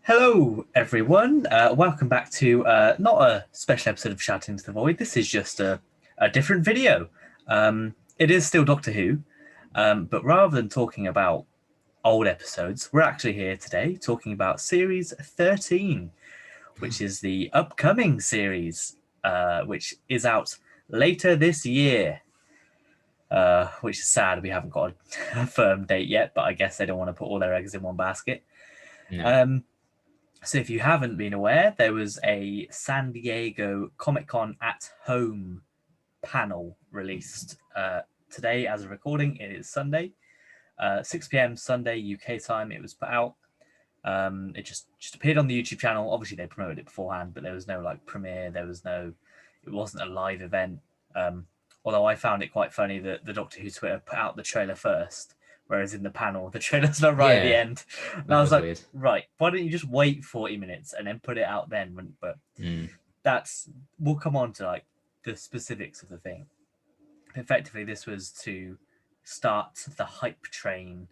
Hello, everyone. Welcome back to not a special episode of Shouting into the Void. This is just a different video. It is still Doctor Who, but rather than talking about old episodes, we're actually here today talking about Series 13, which is the upcoming series, which is out later this year. Which is sad. We haven't got a firm date yet, but I guess they don't want to put all their eggs in one basket. No. So if you haven't been aware, there was a San Diego Comic-Con at Home panel released today as a recording. It is Sunday, 6 p.m. Sunday UK time. It was put out. It just appeared on the YouTube channel. Obviously they promoted it beforehand, but there was no like premiere. It wasn't a live event. Although I found it quite funny that the Doctor Who Twitter put out the trailer first, whereas in the panel, the trailer's not right at the end. And I was like, weird. Right, why don't you just wait 40 minutes and then put it out then? But we'll come on to like the specifics of the thing. Effectively, this was to start the hype train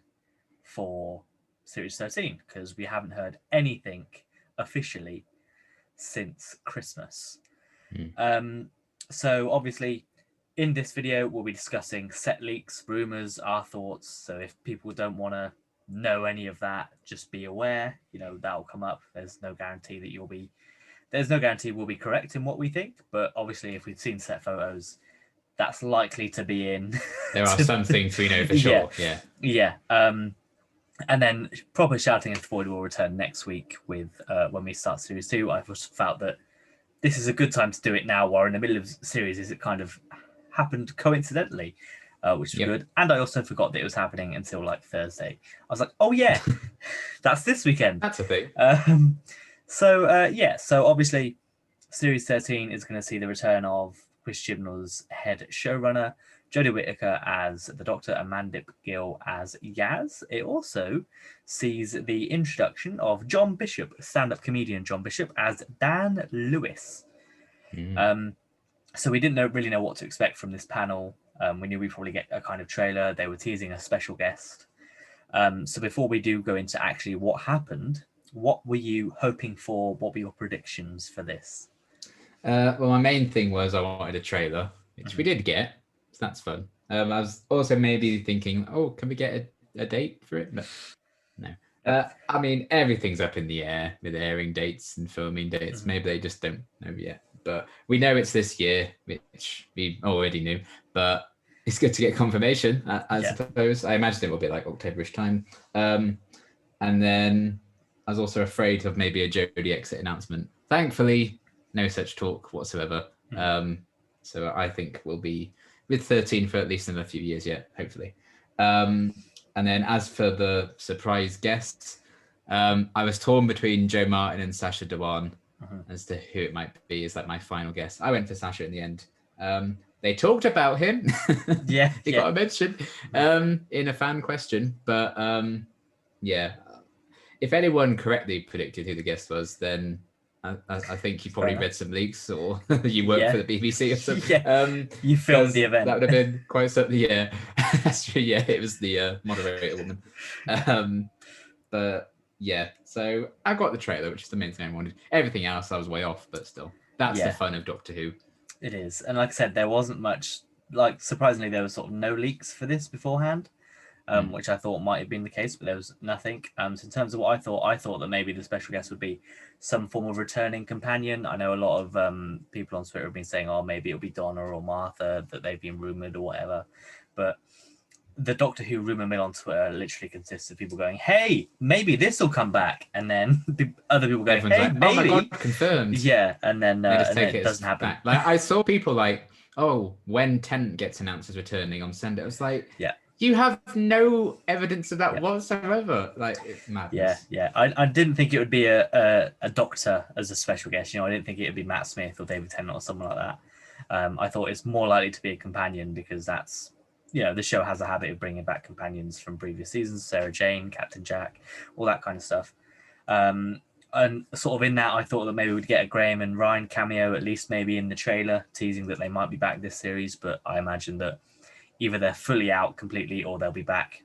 for Series 13, because we haven't heard anything officially since Christmas. So obviously, in this video, we'll be discussing set leaks, rumours, our thoughts. So if people don't want to know any of that, just be aware. That'll come up. There's no guarantee we'll be correct in what we think. But obviously, if we've seen set photos, that's likely to be in. There are some things we know for sure. Yeah. And then proper Shouting into the Void will return next week with when we start Series 2. I've just felt that this is a good time to do it now, while in the middle of the series, it kind of happened coincidentally, which is good. And I also forgot that it was happening until like Thursday. I was like, oh yeah, that's this weekend. That's a thing. So obviously Series 13 is going to see the return of Chris Chibnall's head showrunner, Jodie Whittaker as the Doctor, and Mandip Gill as Yaz. It also sees the introduction of John Bishop, stand-up comedian John Bishop, as Dan Lewis. So we didn't really know what to expect from this panel. We knew we'd probably get a kind of trailer. They were teasing a special guest. So before we do go into actually what happened, what were you hoping for? What were your predictions for this? Well, my main thing was I wanted a trailer, which we did get. So that's fun. I was also maybe thinking, oh, can we get a date for it? But no. I mean, everything's up in the air with airing dates and filming dates. Maybe they just don't know yet. But we know it's this year, which we already knew. But it's good to get confirmation, I suppose. I imagine it will be like October-ish time. And then I was also afraid of maybe a Jodie exit announcement. Thankfully, no such talk whatsoever. So I think we'll be with 13 for at least another few years yet, hopefully. And then as for the surprise guests, I was torn between Joe Martin and Sacha Dhawan as to who it might be as like my final guess. I went for Sacha in the end. They talked about him. He got a mention in a fan question. But if anyone correctly predicted who the guest was, then I think you probably read some leaks, or you worked for the BBC or something. You filmed the event. That would have been quite something. Yeah, that's true. Yeah, it was the moderator woman. But yeah, so I got the trailer, which is the main thing I wanted. Everything else, I was way off, but still, that's the fun of Doctor Who. It is, and like I said, there wasn't much. Like surprisingly, there was sort of no leaks for this beforehand. Which I thought might have been the case, but there was nothing. So in terms of what I thought that maybe the special guest would be some form of returning companion. I know a lot of people on Twitter have been saying, oh, maybe it'll be Donna or Martha, that they've been rumoured or whatever. But the Doctor Who rumour mill on Twitter literally consists of people going, hey, maybe this will come back. And then other people going, hey, like, maybe. Oh my God, confirmed. Yeah, and then it doesn't happen. Back. Like I saw people like, oh, when Tennant gets announced as returning on Sunday, I was like, you have no evidence of that whatsoever. Like, it's madness. Yeah. I didn't think it would be a doctor as a special guest. I didn't think it would be Matt Smith or David Tennant or someone like that. I thought it's more likely to be a companion, because that's, the show has a habit of bringing back companions from previous seasons. Sarah Jane, Captain Jack, all that kind of stuff. And sort of in that, I thought that maybe we'd get a Graham and Ryan cameo, at least maybe in the trailer, teasing that they might be back this series. But I imagine that either they're fully out completely, or they'll be back,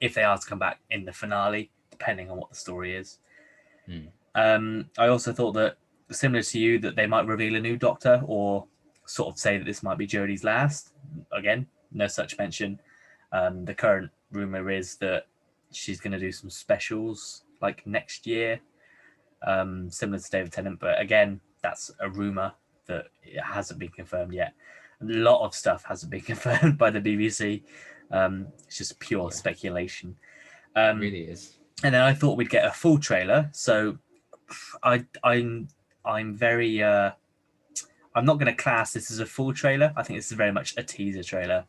if they are to come back, in the finale, depending on what the story is. I also thought that, similar to you, that they might reveal a new Doctor or sort of say that this might be Jodie's last. Again, no such mention. The current rumor is that she's going to do some specials like next year, similar to David Tennant. But again, that's a rumor that it hasn't been confirmed yet. A lot of stuff hasn't been confirmed by the BBC. It's just pure speculation. It really is. And then I thought we'd get a full trailer. So I'm very I'm not going to class this as a full trailer. I think this is very much a teaser trailer.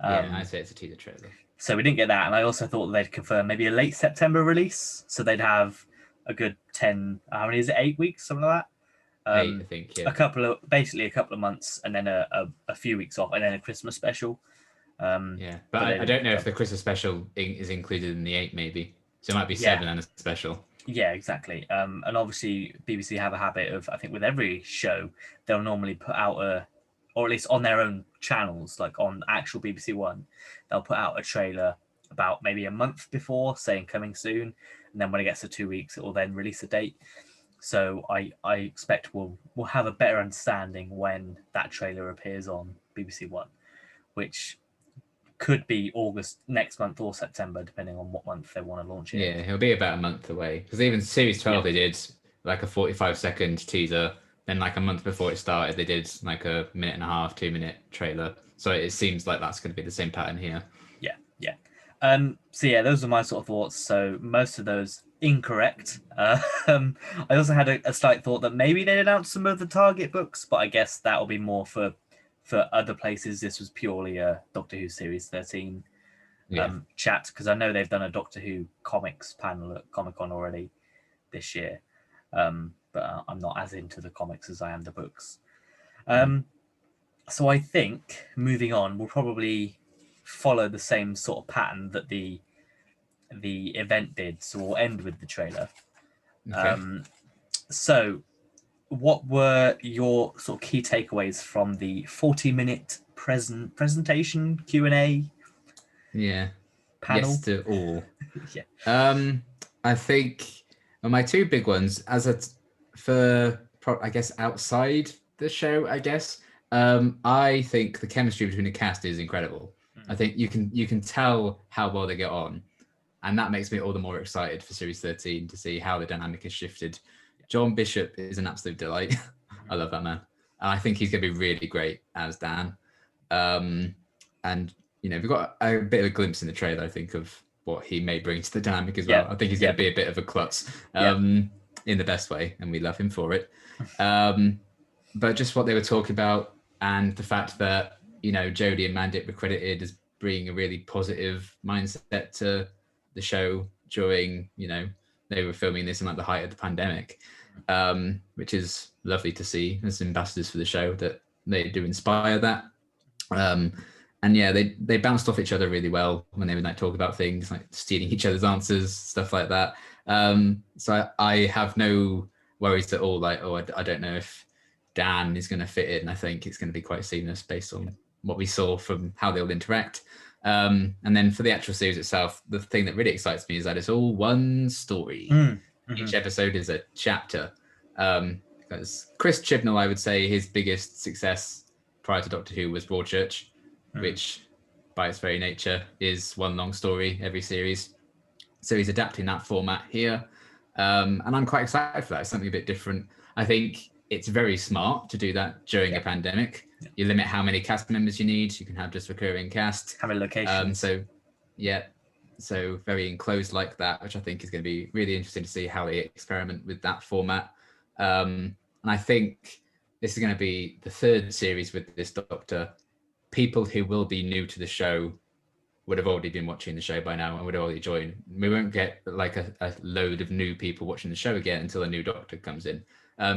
I'd say it's a teaser trailer. So we didn't get that, and I also thought they'd confirm maybe a late September release. So they'd have a good 10. How many is it? 8 weeks, something like that. 8, I think. Yeah. Basically a couple of months, and then a few weeks off, and then a Christmas special. But I don't know if the Christmas special is included in the 8, maybe. So it might be 7 and a special. Yeah, exactly. And obviously, BBC have a habit of, I think, with every show, they'll normally put out or at least on their own channels, like on actual BBC One, they'll put out a trailer about maybe a month before, saying coming soon, and then when it gets to 2 weeks, it will then release a date. So I expect we'll have a better understanding when that trailer appears on BBC One, which could be August next month or September, depending on what month they want to launch it. Yeah, it'll be about a month away. Because even Series 12, they did like a 45-second teaser. Then like a month before it started, they did like a 1.5-minute, 2-minute trailer. So it seems like that's going to be the same pattern here. Yeah. So yeah, those are my sort of thoughts. So most of those incorrect. I also had a slight thought that maybe they'd announce some of the Target books, but I guess that will be more for other places. This was purely a Doctor Who Series 13 chat, because I know they've done a Doctor Who comics panel at Comic-Con already this year. But I'm not as into the comics as I am the books. So I think, moving on, we'll probably follow the same sort of pattern that the event did. So we'll end with the trailer. Okay. So what were your sort of key takeaways from the 40-minute presentation Q&A panel? Yes to all. Yeah. I think my 2 big ones, I guess outside the show, I think the chemistry between the cast is incredible. I think you can tell how well they get on, and that makes me all the more excited for Series 13 to see how the dynamic has shifted. John Bishop is an absolute delight. I love that man. And I think he's going to be really great as Dan. And, we've got a bit of a glimpse in the trailer, I think, of what he may bring to the dynamic as well. I think he's going to be a bit of a klutz in the best way, and we love him for it. But just what they were talking about, and the fact that, Jodie and Mandip were credited as bringing a really positive mindset to the show during, they were filming this in like the height of the pandemic, which is lovely to see as ambassadors for the show, that they do inspire that. And yeah, they bounced off each other really well when they would like talk about things like stealing each other's answers, stuff like that. So I have no worries at all. Like, I don't know if Dan is going to fit in. I think it's going to be quite seamless based on what we saw from how they all interact. And then for the actual series itself, the thing that really excites me is that it's all one story. Each episode is a chapter. Because Chris Chibnall, I would say his biggest success prior to Doctor Who was Broadchurch, which by its very nature is one long story every series. So he's adapting that format here. And I'm quite excited for that. It's something a bit different. I think it's very smart to do that during a pandemic. You limit how many cast members you need. You can have just recurring cast. Have a location. So very enclosed like that, which I think is going to be really interesting to see how they experiment with that format. And I think this is going to be the 3rd series with this Doctor. People who will be new to the show would have already been watching the show by now and would already join. We won't get like a load of new people watching the show again until a new Doctor comes in.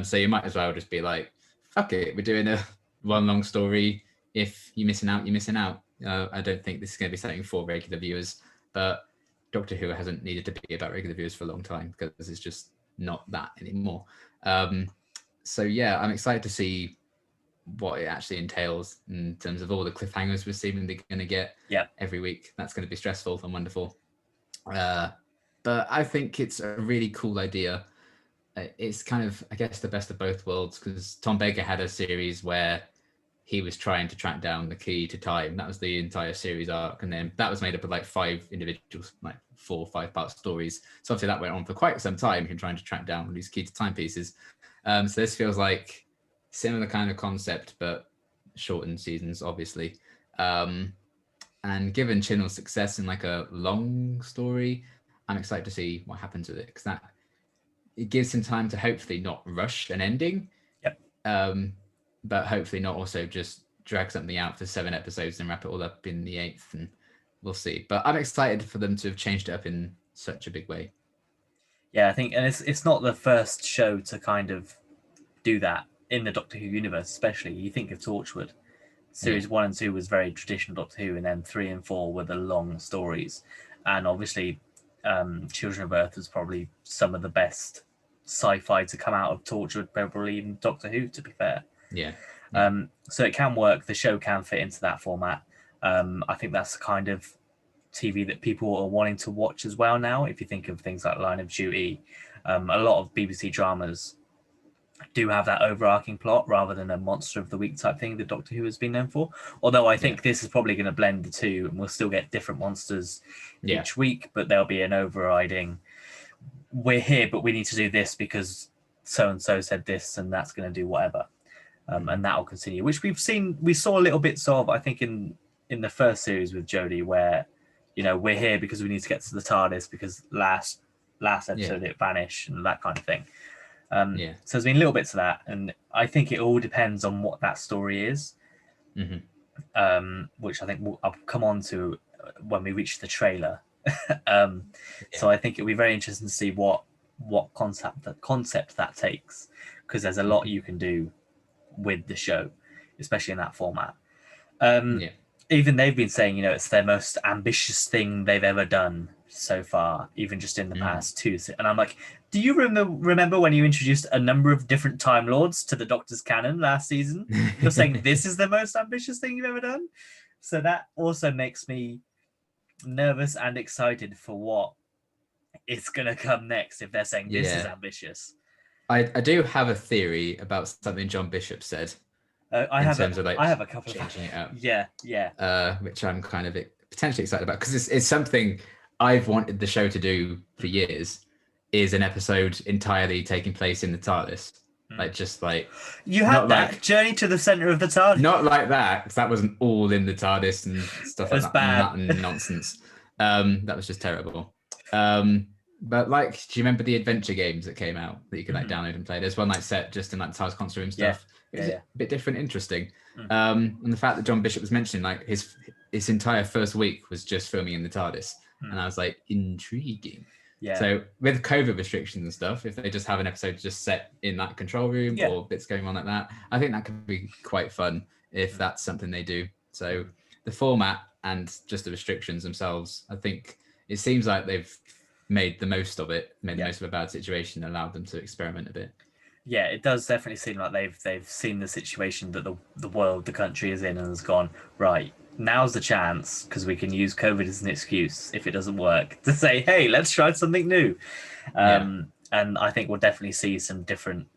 So you might as well just be like, fuck it, we're doing a one long story. If you're missing out, you're missing out. I don't think this is going to be something for regular viewers, but Doctor Who hasn't needed to be about regular viewers for a long time because it's just not that anymore. So yeah, I'm excited to see what it actually entails in terms of all the cliffhangers we're seemingly going to get every week. That's going to be stressful and wonderful. but I think it's a really cool idea. It's kind of, I guess, the best of both worlds, because Tom Baker had a series where he was trying to track down the key to time. That was the entire series arc, and then that was made up of like 5 individuals, like 4 or 5 part stories. So obviously that went on for quite some time, him trying to track down these key to time pieces. So this feels like similar kind of concept, but shortened seasons, obviously. And given Chinnell's success in like a long story, I'm excited to see what happens with it, because that it gives him time to hopefully not rush an ending. Yep. But hopefully not also just drag something out for 7 episodes and wrap it all up in the 8th, and we'll see. But I'm excited for them to have changed it up in such a big way. Yeah, I think, and it's not the first show to kind of do that in the Doctor Who universe, especially. You think of Torchwood. Series 1 and 2 was very traditional Doctor Who, and then 3 and 4 were the long stories. And obviously, Children of Earth was probably some of the best sci-fi to come out of Torchwood, probably even Doctor Who, to be fair. Yeah. So it can work. The show can fit into that format. I think that's the kind of TV that people are wanting to watch as well now. If you think of things like Line of Duty, a lot of BBC dramas do have that overarching plot rather than a monster of the week type thing that Doctor Who has been known for. Although I think this is probably going to blend the two, and we'll still get different monsters each week, but there'll be an overriding, we're here, but we need to do this because so-and-so said this, and that's going to do whatever. And that'll continue, which we saw little bits of, I think, in the first series with Jodie, where, we're here because we need to get to the TARDIS because last episode it vanished and that kind of thing. So there's been little bits of that, and I think it all depends on what that story is, which I think I'll come on to when we reach the trailer. So I think it'll be very interesting to see what concept that takes, because there's a lot you can do with the show, especially in that format. Even they've been saying, it's their most ambitious thing they've ever done so far, even just in the past 2. And I'm like, do you remember when you introduced a number of different Time Lords to the Doctor's canon last season? You're saying this is the most ambitious thing you've ever done? So that also makes me nervous and excited for what is going to come next if they're saying this is ambitious. I do have a theory about something John Bishop said. I have a couple changing it up. Yeah. Which I'm kind of potentially excited about, because it's something I've wanted the show to do for years, is an episode entirely taking place in the TARDIS. Like, just like... You had that, like, Journey to the Centre of the TARDIS. Not like that, because that wasn't all in the TARDIS and stuff like that. Bad. And nonsense. That was just terrible. But like, do you remember the adventure games that came out that you could like download and play? There's one like set just in like the TARDIS console room stuff. It was a bit different, interesting. And the fact that John Bishop was mentioning like his entire first week was just filming in the TARDIS. And I was like, intriguing. Yeah. So with COVID restrictions and stuff, if they just have an episode just set in that control room or bits going on like that, I think that could be quite fun if that's something they do. So the format and just the restrictions themselves, I think it seems like they've made the most of it, made the most of a bad situation, allowed them to experiment a bit. Yeah, it does definitely seem like they've seen the situation that the country is in, and has gone, right, now's the chance, because we can use COVID as an excuse if it doesn't work, to say, hey, let's try something new. And I think we'll definitely see some different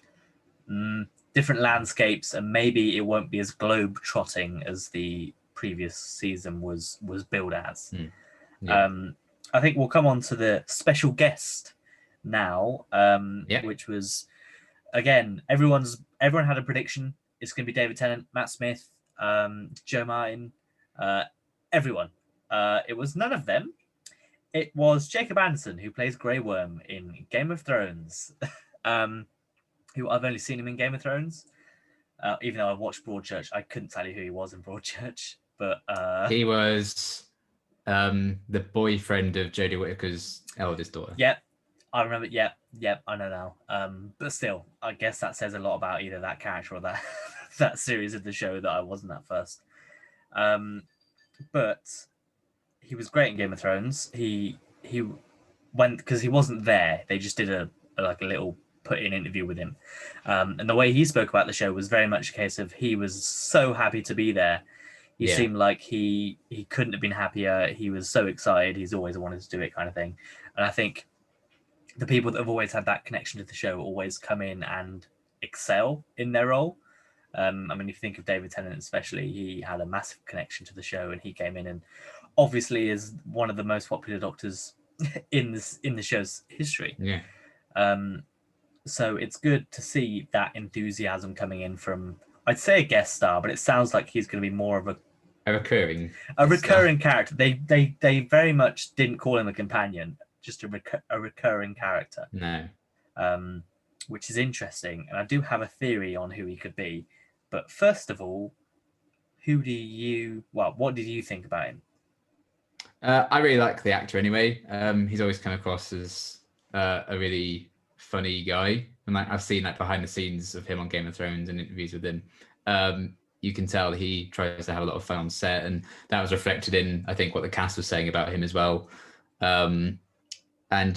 landscapes, and maybe it won't be as globe-trotting as the previous season was billed as. I think we'll come on to the special guest now, which was, again, everyone had a prediction. It's going to be David Tennant, Matt Smith, Joe Martin, everyone. It was none of them. It was Jacob Anderson, who plays Grey Worm in Game of Thrones, who I've only seen him in Game of Thrones. Even though I watched Broadchurch, I couldn't tell you who he was in Broadchurch. But he was the boyfriend of Jodie Whittaker's eldest daughter. Yep, I remember. Yep, I know now. But still, I guess that says a lot about either that character or that that series of the show that I wasn't at first. But he was great in Game of Thrones. He went, because he wasn't there. They just did a little put-in interview with him, and the way he spoke about the show was very much a case of he was so happy to be there. He seemed like he couldn't have been happier. He was so excited. He's always wanted to do it, kind of thing. And I think the people that have always had that connection to the show always come in and excel in their role. I mean, if you think of David Tennant especially, he had a massive connection to the show, and he came in and obviously is one of the most popular doctors in the show's history. Yeah. So it's good to see that enthusiasm coming in from, I'd say, a guest star, but it sounds like he's going to be more of A recurring character. They very much didn't call him a companion, just a recurring character. No. Which is interesting, and I do have a theory on who he could be. But first of all, what did you think about him? I really like the actor anyway. He's always come across as a really funny guy, and like I've seen like behind the scenes of him on Game of Thrones and interviews with him. You can tell he tries to have a lot of fun on set, and that was reflected in I think what the cast was saying about him as well. And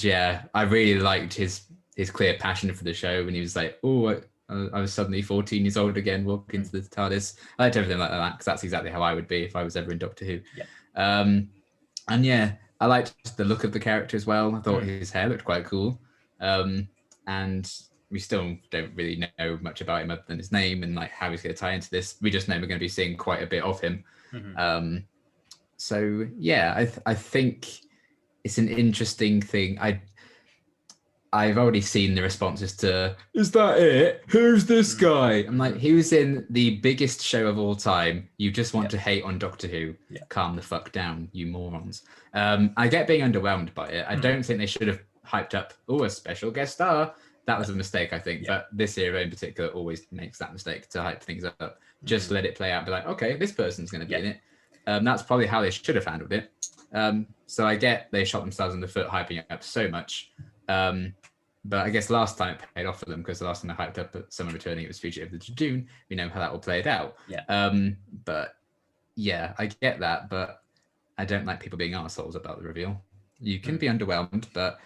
yeah, I really liked his clear passion for the show when he was like, "Oh, I was suddenly 14 years old again, walking into the TARDIS." I liked everything like that because that's exactly how I would be if I was ever in Doctor Who. Yeah. And yeah, I liked the look of the character as well. I thought his hair looked quite cool. And we still don't really know much about him other than his name and like how he's going to tie into this. We just know we're going to be seeing quite a bit of him. So yeah, I think it's an interesting thing. I've already seen the responses to, "Is that it? Who's this guy?" I'm like, he was in the biggest show of all time. You just want to hate on Doctor Who. Calm the fuck down, you morons. I get being underwhelmed by it. I don't think they should have hyped up, a special guest star. That was a mistake, I think. But this era in particular always makes that mistake to hype things up. Just let it play out. Be like, okay, this person's going to be in it. That's probably how they should have handled it. So I get they shot themselves in the foot hyping it up so much. But I guess last time it paid off for them because the last time they hyped up Summer Returning, it was Fugitive of the Jejune. We know how that will play it out. But yeah, I get that, but I don't like people being assholes about the reveal. You can be underwhelmed, but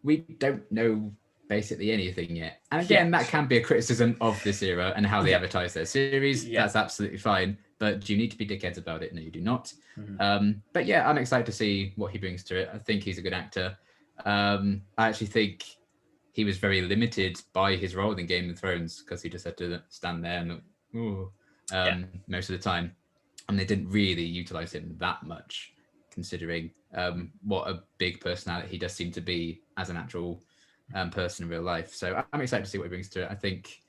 we don't know basically anything yet. And again, that can be a criticism of this era and how they advertise their series. That's absolutely fine. But do you need to be dickheads about it? No, you do not. But yeah, I'm excited to see what he brings to it. I think he's a good actor. I actually think he was very limited by his role in Game of Thrones because he just had to stand there and most of the time. And they didn't really utilize him that much, considering what a big personality he does seem to be as an actual person in real life. So I'm excited to see what he brings to it. I think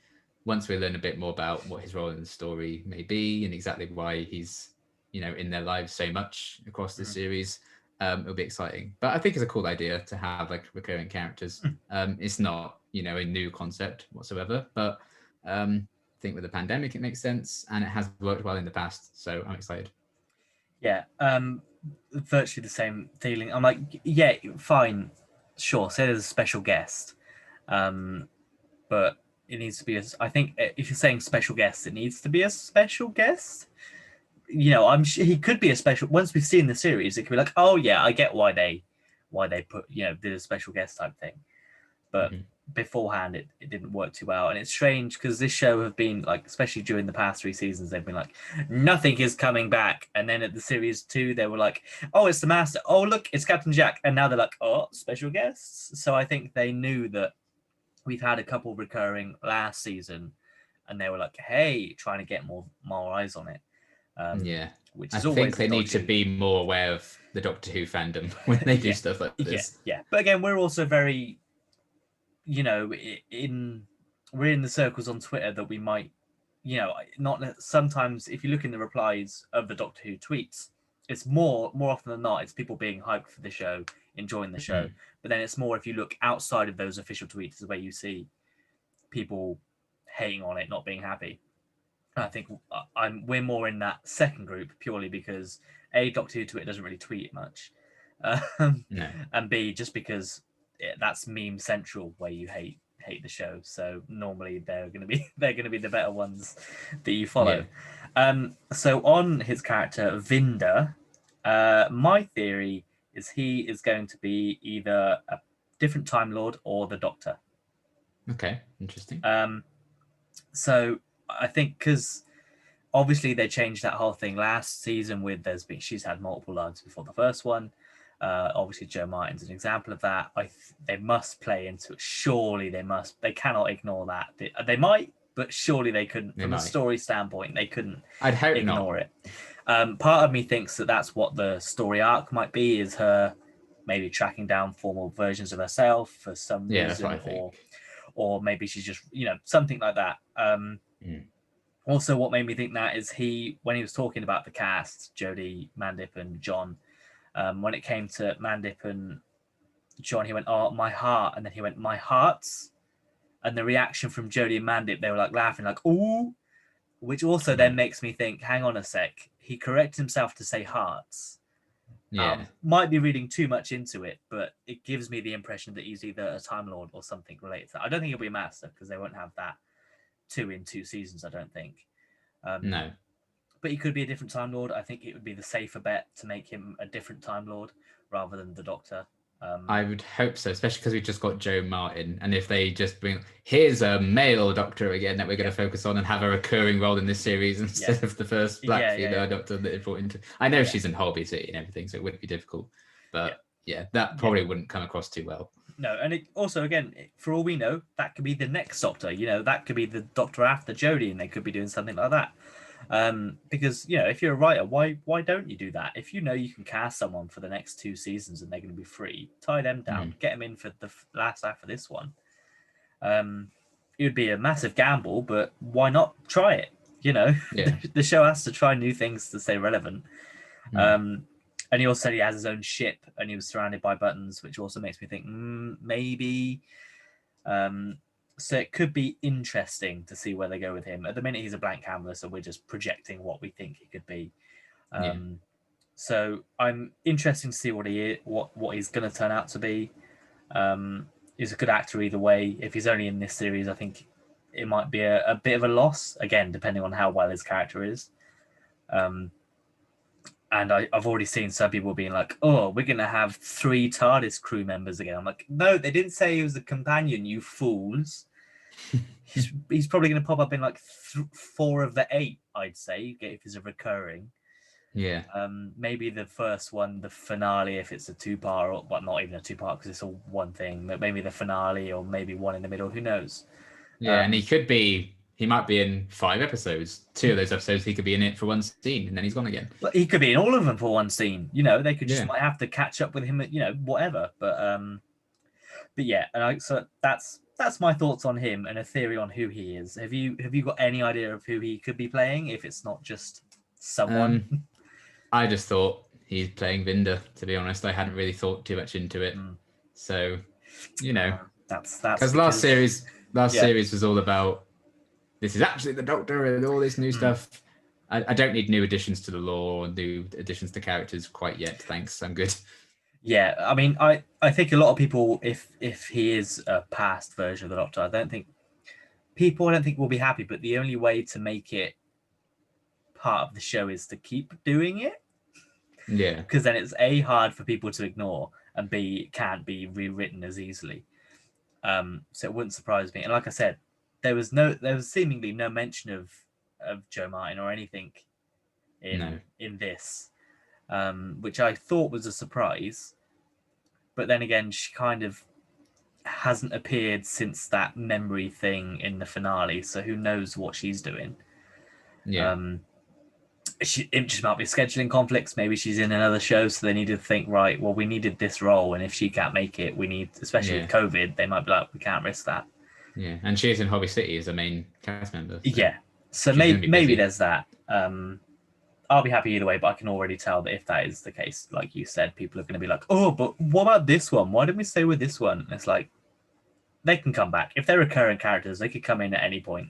once we learn a bit more about what his role in the story may be and exactly why he's, in their lives so much across this series, it'll be exciting. But I think it's a cool idea to have like recurring characters. It's not, a new concept whatsoever, but I think with the pandemic it makes sense and it has worked well in the past. So I'm excited. Yeah, virtually the same feeling. I'm like, yeah, fine, sure. Say there's a special guest, but it needs to be I think if you're saying special guest, it needs to be a special guest. I'm sure he could be a special. Once we've seen the series, it could be like, oh yeah, I get why they put did a special guest type thing, but beforehand it didn't work too well. And it's strange because this show have been like, especially during the past 3 seasons, they've been like, nothing is coming back. And then at the series 2, they were like, oh, it's the Master. Oh, look, it's Captain Jack. And now they're like, oh, special guests. So I think they knew that we've had a couple recurring last season, and they were like, hey, trying to get more eyes on it. Which is I think they need to be more aware of the Doctor Who fandom when they do stuff like this. Yeah. But again, we're also very, we're in the circles on Twitter that we might, not sometimes if you look in the replies of the Doctor Who tweets, it's more often than not, it's people being hyped for the show, enjoying the show. But then it's more if you look outside of those official tweets, where you see people hating on it, not being happy. I think we're more in that second group purely because Doctor Who Twitter doesn't really tweet much, and B, just because that's meme central where you hate the show. So normally they're going to be the better ones that you follow. So on his character Vinder, my theory is he is going to be either a different Time Lord or the Doctor. Okay, interesting. So I think because obviously they changed that whole thing last season with she's had multiple lives before the first one. Obviously, Joe Martin's an example of that. They must play into it. Surely they must. They cannot ignore that. They might, but surely they couldn't. From a story standpoint, they couldn't I'd hope ignore not. it. Part of me thinks that that's what the story arc might be, is her maybe tracking down formal versions of herself for some Yeah, that's what I reason, think. or maybe she's just, something like that. Also, what made me think that is when he was talking about the cast, Jodie, Mandip, and John, when it came to Mandip and John, he went, "Oh, my heart," and then he went, "My hearts," and the reaction from Jodie and Mandip, they were like laughing, like "Ooh," which also then makes me think, hang on a sec, he corrected himself to say hearts. Yeah. Might be reading too much into it, but it gives me the impression that he's either a Time Lord or something related to that. I don't think he'll be a Master, because they won't have that 2 in 2 seasons, I don't think. No. But he could be a different Time Lord. I think it would be the safer bet to make him a different Time Lord rather than the Doctor. I would hope so, especially because we've just got Joe Martin. And if they just bring, here's a male Doctor again that we're going to focus on and have a recurring role in this series instead of the first black female Doctor that they brought into. I know she's in Holby City and everything, so it wouldn't be difficult. But that probably wouldn't come across too well. No, and it also, again, for all we know, that could be the next Doctor. That could be the Doctor after Jodie, and they could be doing something like that. Because if you're a writer, why don't you do that? If you know you can cast someone for the next 2 seasons and they're going to be free, tie them down, get them in for the last half of this one. It would be a massive gamble, but why not try it? The show has to try new things to stay relevant. And he also said he has his own ship and he was surrounded by buttons, which also makes me think maybe. So it could be interesting to see where they go with him. At the minute, he's a blank canvas, and we're just projecting what we think he could be. So I'm interested to see what he is, what he's going to turn out to be. He's a good actor either way. If he's only in this series, I think it might be a bit of a loss, again, depending on how well his character is. And I've already seen some people being like, "Oh, we're going to have 3 TARDIS crew members again." I'm like, no, they didn't say he was a companion, you fools. He's probably going to pop up in like 4 of the 8, I'd say, if he's a recurring. Yeah. Maybe the first one, the finale, if it's a 2-part, or well, not even a 2-part because it's all one thing, but maybe the finale or maybe one in the middle, who knows? Yeah, and he might be in 5 episodes. 2 of those episodes, he could be in it for one scene, and then he's gone again. But he could be in all of them for one scene. They could just might have to catch up with him, whatever. But yeah, and so that's my thoughts on him and a theory on who he is. Have you got any idea of who he could be playing? If it's not just someone, I just thought he's playing Vinder. To be honest, I hadn't really thought too much into it. So, that's because last series was all about, this is actually the Doctor and all this new stuff. I don't need new additions to the lore, new additions to characters quite yet. Thanks, I'm good. Yeah, I mean, I think a lot of people, if he is a past version of the Doctor, I don't think will be happy. But the only way to make it part of the show is to keep doing it. Yeah, because then it's hard for people to ignore, and B, can't be rewritten as easily. So it wouldn't surprise me. And like I said, there was seemingly no mention of Joe Martin or anything in this, which I thought was a surprise. But then again, she kind of hasn't appeared since that memory thing in the finale, so who knows what she's doing. Yeah. It just might be scheduling conflicts. Maybe she's in another show, so they need to think, right, well, we needed this role, and if she can't make it, we need, especially with COVID, they might be like, we can't risk that. Yeah, and she is in Hobby City as a main cast member. So yeah, so maybe there's that. I'll be happy either way, but I can already tell that if that is the case, like you said, people are going to be like, oh, but what about this one? Why didn't we stay with this one? And it's like, they can come back. If they're recurring characters, they could come in at any point.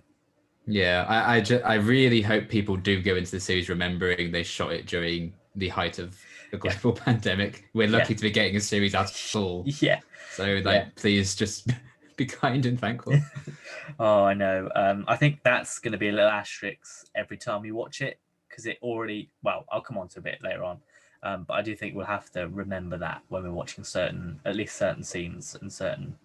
Yeah, I really hope people do go into the series remembering they shot it during the height of the global pandemic. We're lucky to be getting a series as full. Yeah. So please just be kind and thankful. Oh, I know. I think that's going to be a little asterisk every time you watch it, because it already, well, I'll come on to a bit later on. But I do think we'll have to remember that when we're watching at least certain scenes and certain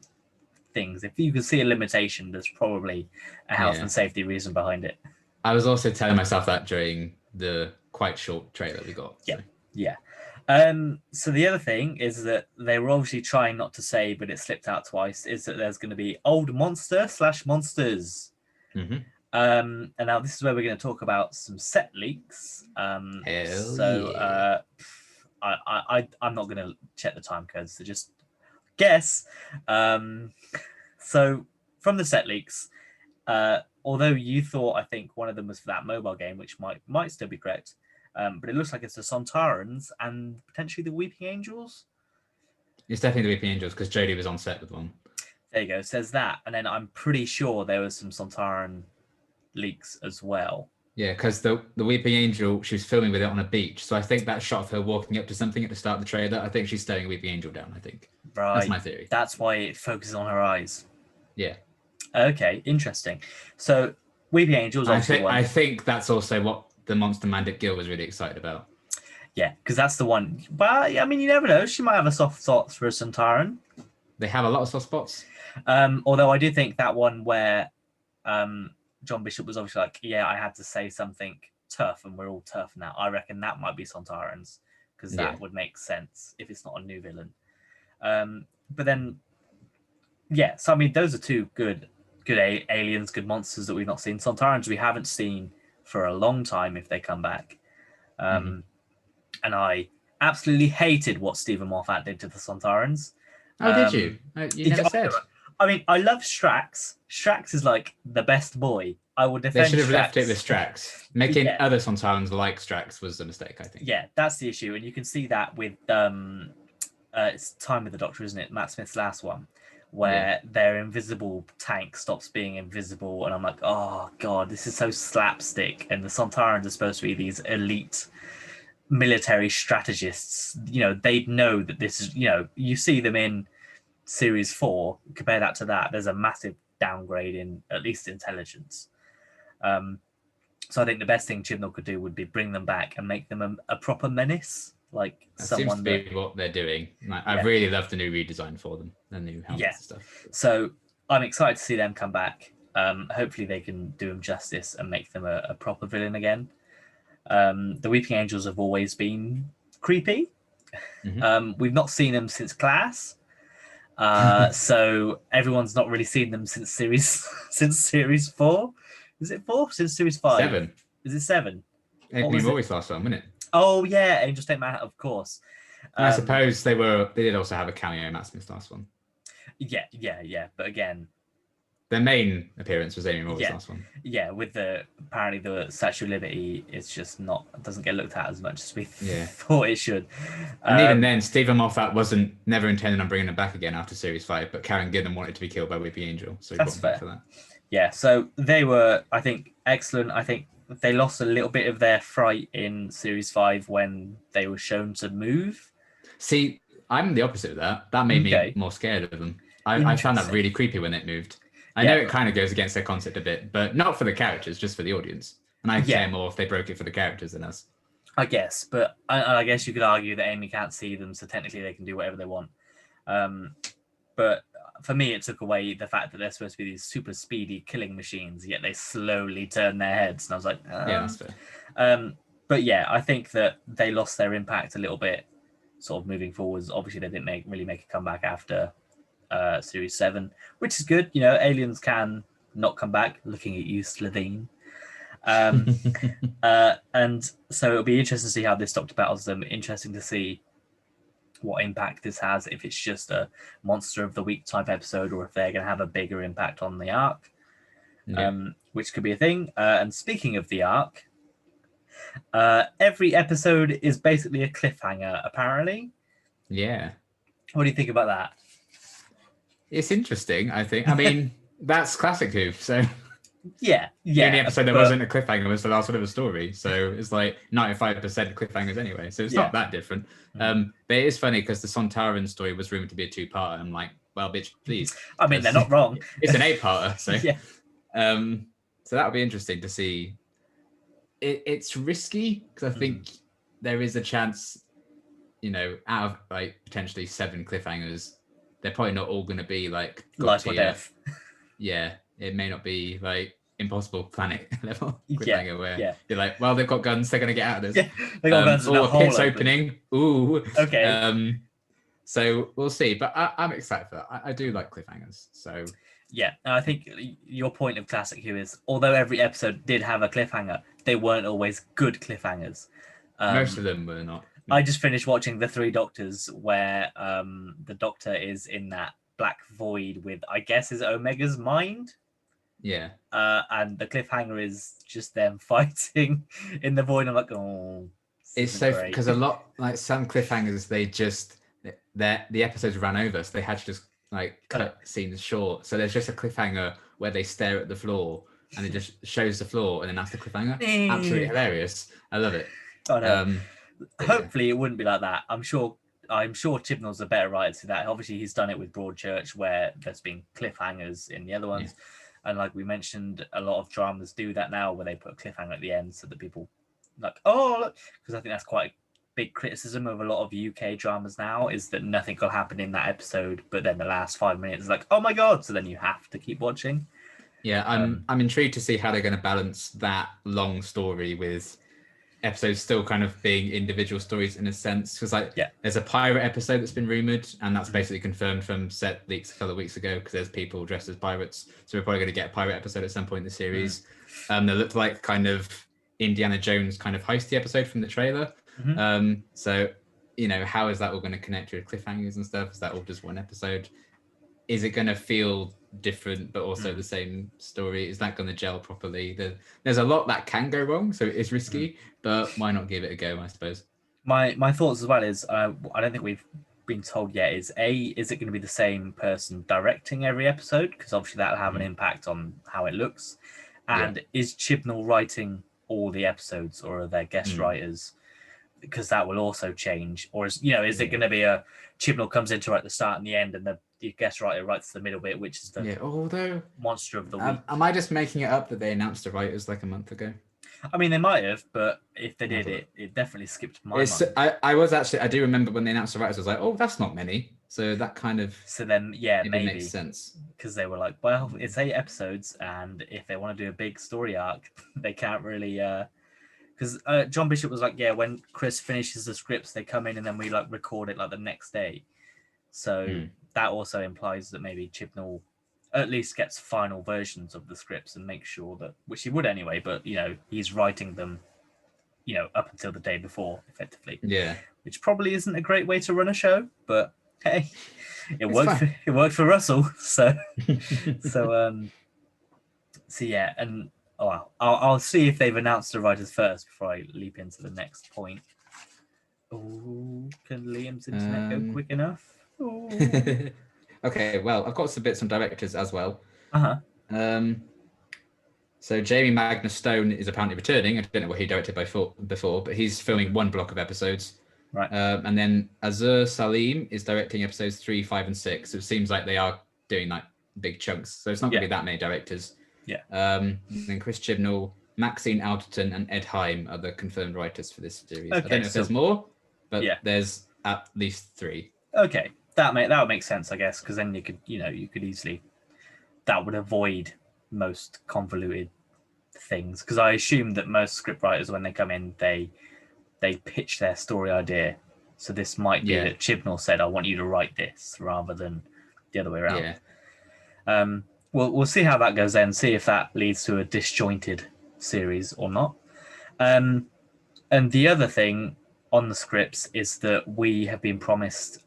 things. If you can see a limitation, there's probably a health and safety reason behind it. I was also telling myself that during the quite short trailer we got. Yeah. So the other thing is that they were obviously trying not to say, but it slipped out twice, is that there's going to be old monster slash monsters. Mm-hmm. And now this is where we're going to talk about some set leaks. Hell yeah. I'm not going to check the time codes, so just guess. So from the set leaks, although you thought, I think one of them was for that mobile game, which might still be correct, but it looks like it's the Sontarans and potentially the Weeping Angels. It's definitely the Weeping Angels because Jodie was on set with one. There you go. It says that, and then I'm pretty sure there was some Sontaran leaks as well. Yeah, because the Weeping Angel, she was filming with it on a beach. So I think that shot of her walking up to something at the start of the trailer, I think she's staring a Weeping Angel down, I think. Right. That's my theory. That's why it focuses on her eyes. Yeah. Okay, interesting. So Weeping Angels, obviously I think that's also what the Monster Mandate Gill was really excited about. Yeah, because that's the one. Well, I mean, you never know. She might have a soft spot for a Sontaran. They have a lot of soft spots. Although I do think that one where John Bishop was obviously like, yeah, I had to say something tough, and we're all tough now. I reckon that might be Sontarans, because that would make sense if it's not a new villain. But then, yeah, so I mean, those are two good aliens, good monsters that we've not seen. Sontarans we haven't seen for a long time if they come back. And I absolutely hated what Stephen Moffat did to the Sontarans. Oh, did you? You never said. I mean, I love Strax. Strax is like the best boy. I will defend. They should have Strax. left it with Strax. Making other Sontarans like Strax was a mistake, I think. Yeah, that's the issue, and you can see that with it's Time with the Doctor, isn't it? Matt Smith's last one, where their invisible tank stops being invisible, and I'm like, oh god, this is so slapstick. And the Sontarans are supposed to be these elite military strategists. You know, they know that this is. You know, you see them in Series 4. Compare that to that. There's a massive downgrade in at least intelligence. So I think the best thing Chibnall could do would be bring them back and make them a proper menace. Like that someone seems to be what they're doing. I really love the new redesign for them, the new helmets and stuff. So I'm excited to see them come back. Hopefully they can do them justice and make them a proper villain again. The Weeping Angels have always been creepy. We've not seen them since Class. So everyone's not really seen them since series 4. Is it 4? Since series 5? 7. Is it 7? We've always last one, wasn't it? Oh yeah, Angels Take Manhattan, of course. I suppose they did also have a cameo in Matt Smith's last one. Yeah. But again, their main appearance was Amy Morgan's last one. Yeah, with apparently the Statue of Liberty, it's just doesn't get looked at as much as we thought it should. And even then, Stephen Moffat never intended on bringing it back again after Series 5, but Karen Gillan wanted to be killed by Weeping Angel, so he brought him back for that. Yeah, so they were, I think, excellent. I think they lost a little bit of their fright in Series 5 when they were shown to move. See, I'm the opposite of that. That made me more scared of them. I found that really creepy when it moved. I know it kind of goes against their concept a bit, but not for the characters, just for the audience. And I care more if they broke it for the characters than us. I guess, but I guess you could argue that Amy can't see them, so technically they can do whatever they want. But for me, it took away the fact that they're supposed to be these super speedy killing machines, yet they slowly turn their heads. And I was like, yeah, that's fair. But yeah, I think that they lost their impact a little bit, sort of moving forwards. Obviously, they didn't really make a comeback after Series 7, which is good. You know, aliens can not come back. Looking at you, Slovene. And so it'll be interesting to see how this Doctor battles them. Interesting to see what impact this has, if it's just a monster of the week type episode or if they're going to have a bigger impact on the arc, which could be a thing. And speaking of the arc, every episode is basically a cliffhanger, apparently. Yeah. What do you think about that? It's interesting, I think. I mean, that's classic Who, so... Yeah. The only episode that wasn't a cliffhanger was the last one of a story, so it's like 95% cliffhangers anyway, so it's not that different. But it is funny because the Sontaran story was rumored to be a 2-parter. I'm like, well, bitch, please. I mean, they're not wrong. It's an 8-parter, so yeah. So that'll be interesting to see. It's risky because I think there is a chance, you know, out of like potentially 7 cliffhangers, they're probably not all going to be like life or death. Yeah. It may not be like Impossible Planet level Yeah, cliffhanger where yeah. you're like, well, they've got guns, they're gonna get out of this. Yeah, they got guns in a Or a hole pit's open. opening. Ooh. Okay. So we'll see. But I'm excited for that. I do like cliffhangers. So Yeah, and I think your point of Classic Who is, although every episode did have a cliffhanger, they weren't always good cliffhangers. most of them were not. I just finished watching The Three Doctors, where the Doctor is in that black void with, I guess, is Omega's mind. Yeah. And the cliffhanger is just them fighting in the void. I'm like, oh, It's so because a lot like some cliffhangers, they just the episodes ran over, so they had to just like cut scenes short. So there's just a cliffhanger where they stare at the floor and it just shows the floor, and then that's the cliffhanger. Absolutely hilarious. I love it. Oh, no. Hopefully yeah. it wouldn't be like that. I'm sure Chibnall's a better writer to that. Obviously he's done it with Broadchurch, where there's been cliffhangers in the other ones. Yeah. And like we mentioned, a lot of dramas do that now, where they put a cliffhanger at the end so that people like, oh, look, because I think that's quite a big criticism of a lot of UK dramas now, is that nothing will happen in that episode, but then the last 5 minutes is like, oh my god, so then you have to keep watching. Yeah, I'm intrigued to see how they're going to balance that long story with episodes still kind of being individual stories in a sense, because there's a pirate episode that's been rumored, and that's basically confirmed from set leaks a couple of weeks ago, because there's people dressed as pirates, so we're probably going to get a pirate episode at some point in the series. They looked like kind of Indiana Jones kind of heisty episode from the trailer. So how is that all going to connect with cliffhangers and stuff? Is that all just one episode? Is it going to feel different but also the same story? Is that going to gel properly? There's a lot that can go wrong, so it's risky, but why not give it a go, I suppose? My thoughts as well is I don't think we've been told yet, is it going to be the same person directing every episode, because obviously that'll have an impact on how it looks, and is Chibnall writing all the episodes, or are there guest writers? Because that will also change. Or is it going to be a Chibnall comes in to write the start and the end, and the guest writer writes the middle bit, which is the although monster of the week? Am I just making it up that they announced the writers like a month ago? I mean, they might have, but if they did, it definitely skipped my mind. I do remember when they announced the writers, I was like, oh, that's not many. So that kind of maybe makes sense, because they were like, well, it's 8 episodes, and if they want to do a big story arc, they can't really. Because John Bishop was like, when Chris finishes the scripts, they come in and then we like record it like the next day. So that also implies that maybe Chibnall at least gets final versions of the scripts and makes sure that, which he would anyway, but he's writing them, up until the day before, effectively. Yeah. Which probably isn't a great way to run a show, but hey, it worked for Russell. So yeah, and I'll see if they've announced the writers first before I leap into the next point. Oh, can Liam's internet go quick enough? Okay, well, I've got some bits on directors as well. So Jamie Magnus Stone is apparently returning. I don't know what he directed before, but he's filming one block of episodes. Right. And then Azur Salim is directing episodes 3, 5, and 6. So it seems like they are doing like big chunks. So it's not going to be that many directors. Yeah. Then Chris Chibnall, Maxine Alderton, and Ed Heim are the confirmed writers for this series. Okay, I don't know if there's more, but there's at least 3. Okay, that would make sense, I guess, because then you could easily, that would avoid most convoluted things. Because I assume that most scriptwriters, when they come in, they pitch their story idea. So this might be that Chibnall said, "I want you to write this," rather than the other way around. Yeah. We'll see how that goes then. See if that leads to a disjointed series or not. And the other thing on the scripts is that we have been promised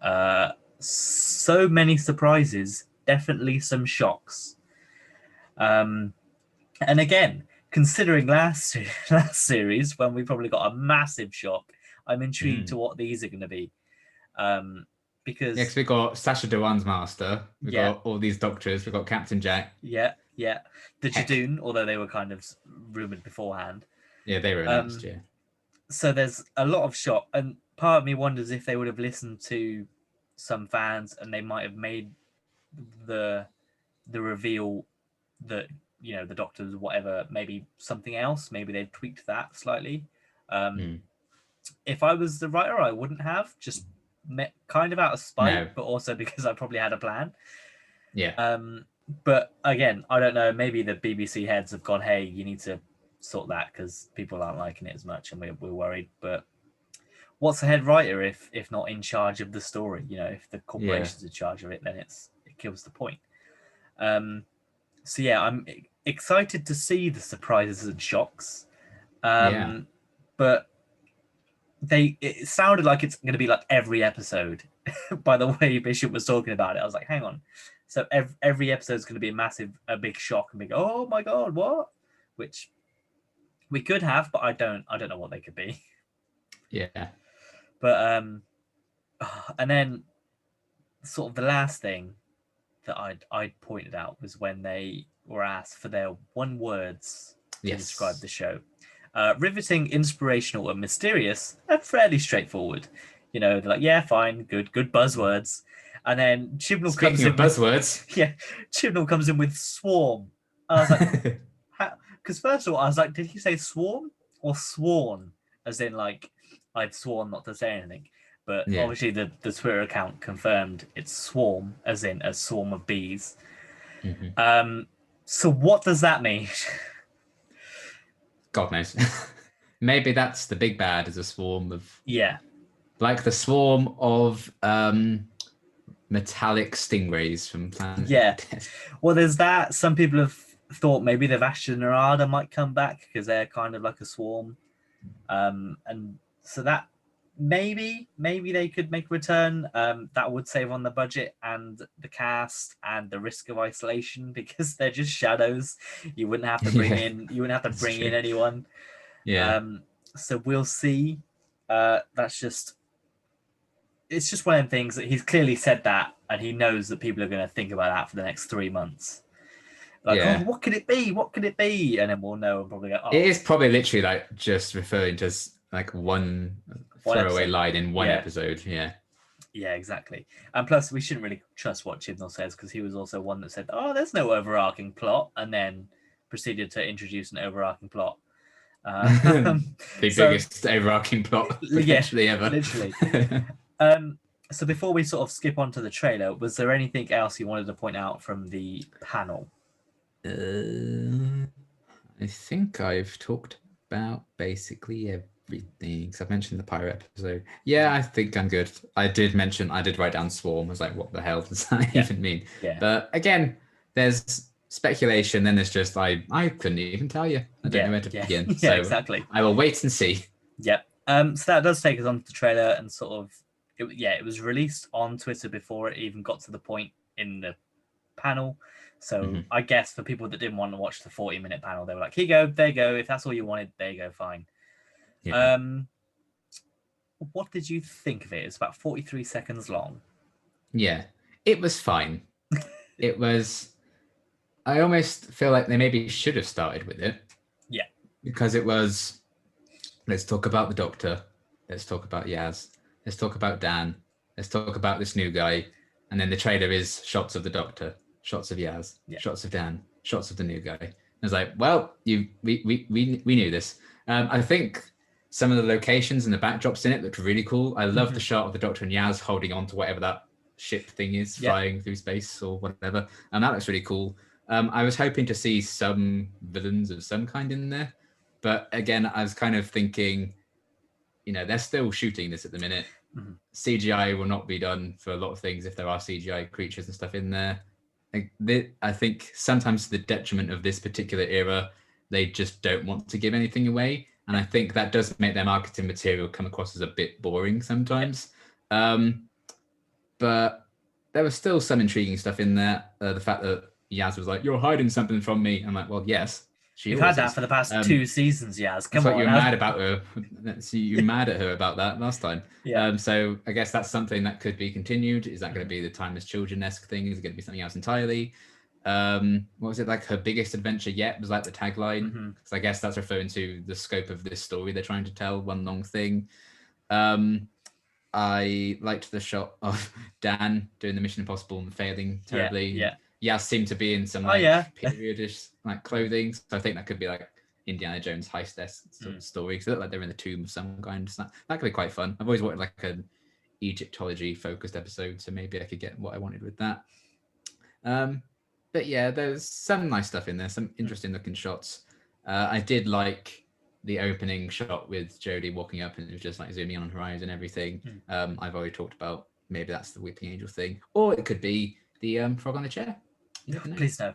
so many surprises, definitely some shocks. And again, considering last series when we probably got a massive shock, I'm intrigued to what these are going to be. Because we got Sacha Dhawan's Master, we got all these doctors, we got Captain Jack. Yeah. The Jadoon, although they were kind of rumored beforehand. Yeah, they were announced, So there's a lot of shock, and part of me wonders if they would have listened to some fans and they might have made the reveal that the Doctors, whatever, maybe something else. Maybe they've tweaked that slightly. If I was the writer, I wouldn't have, just kind of out of spite, but also because I probably had a plan. Yeah. But again, I don't know. Maybe the BBC heads have gone, "Hey, you need to sort that because people aren't liking it as much, and we're worried." But what's the head writer if not in charge of the story? You know, if the Yeah. corporation's in charge of it, then it kills the point. So yeah, I'm excited to see the surprises and shocks. Yeah. But it sounded like it's going to be like every episode. By the way Bishop was talking about it, I was like, hang on. So every episode is going to be a big shock and big, oh my god, what? Which we could have, but I don't know what they could be. Yeah. But and then sort of the last thing that I'd pointed out was when they were asked for their one words to describe the show. Riveting, inspirational, and mysterious, and fairly straightforward. You know, they're like, yeah, fine, good buzzwords. And then Chibnall comes Speaking of in with buzzwords, Chibnall comes in with swarm. I was like, because first of all, I was like, did he say swarm or sworn? As in, like, I've sworn not to say anything. But yeah. obviously, the Twitter account confirmed it's swarm, as in a swarm of bees. So what does that mean? God knows. Maybe that's the big bad, is a swarm of, Yeah, like the swarm of metallic stingrays from Planet yeah. Death. Well, there's that. Some people have thought maybe the Vashta Nerada might come back because they're kind of like a swarm. And so that maybe they could make a return. That would save on the budget and the cast and the risk of isolation because they're just shadows. You wouldn't have to bring in anyone. Yeah. So we'll see. It's just one of them things that he's clearly said that, and he knows that people are going to think about that for the next 3 months. Like, Yeah. oh, what could it be? What could it be? And then we'll know and probably go, oh, It is probably literally like just referring to like one throwaway episode. line in one Yeah. episode. Yeah. Yeah, exactly. And plus, we shouldn't really trust what Chibnall says because he was also one that said, "Oh, there's no overarching plot," and then proceeded to introduce an overarching plot. The biggest overarching plot potentially ever. Literally. So before we sort of skip on to the trailer, was there anything else you wanted to point out from the panel? I think I've talked about basically everything. So I've mentioned the pirate episode. Yeah, I think I'm good. I did write down swarm. I was like, what the hell does that even mean? Yeah. But again, there's speculation. Then there's just I couldn't even tell you. I don't know where to begin. So exactly. I will wait and see. Yep. So that does take us on to the trailer and sort of it was released on Twitter before it even got to the point in the panel. So I guess for people that didn't want to watch the 40-minute panel, they were like, here you go, there you go. If that's all you wanted, there you go, fine. Yeah. What did you think of it? It's about 43 seconds long. Yeah, it was fine. I almost feel like they maybe should have started with it. Yeah. Because it was, let's talk about the Doctor. Let's talk about Yaz. Let's talk about Dan. Let's talk about this new guy. And then the trailer is shots of the Doctor, shots of Yaz, shots of Dan, shots of the new guy. And I was like, well, we knew this. I think some of the locations and the backdrops in it looked really cool. I love the shot of the Doctor and Yaz holding on to whatever that ship thing is, flying through space or whatever. And that looks really cool. I was hoping to see some villains of some kind in there. But again, I was kind of thinking, they're still shooting this at the minute. CGI will not be done for a lot of things if there are CGI creatures and stuff in there. I think sometimes to the detriment of this particular era, they just don't want to give anything away. And I think that does make their marketing material come across as a bit boring sometimes. But there was still some intriguing stuff in there. The fact that Yaz was like, "You're hiding something from me." I'm like, well, yes. You've had that for the past 2 seasons, Yaz. Come on. You're mad about her. You're mad at her about that last time. Yeah. So I guess that's something that could be continued. Is that going to be the Timeless Children-esque thing? Is it going to be something else entirely? What was it like? Her biggest adventure yet was like the tagline. So I guess that's referring to the scope of this story they're trying to tell, one long thing. I liked the shot of Dan doing the Mission Impossible and failing terribly. Yeah, seemed to be in some periodish like clothing. So I think that could be like Indiana Jones heist-esque sort of story. So it looked like they're in the tomb of some kind. So that could be quite fun. I've always wanted like an Egyptology focused episode, so maybe I could get what I wanted with that. But yeah, there's some nice stuff in there, some interesting looking shots. I did like the opening shot with Jodie walking up and it was just like zooming on horizon and everything. I've already talked about maybe that's the Weeping Angel thing, or it could be the frog on the chair. Please no.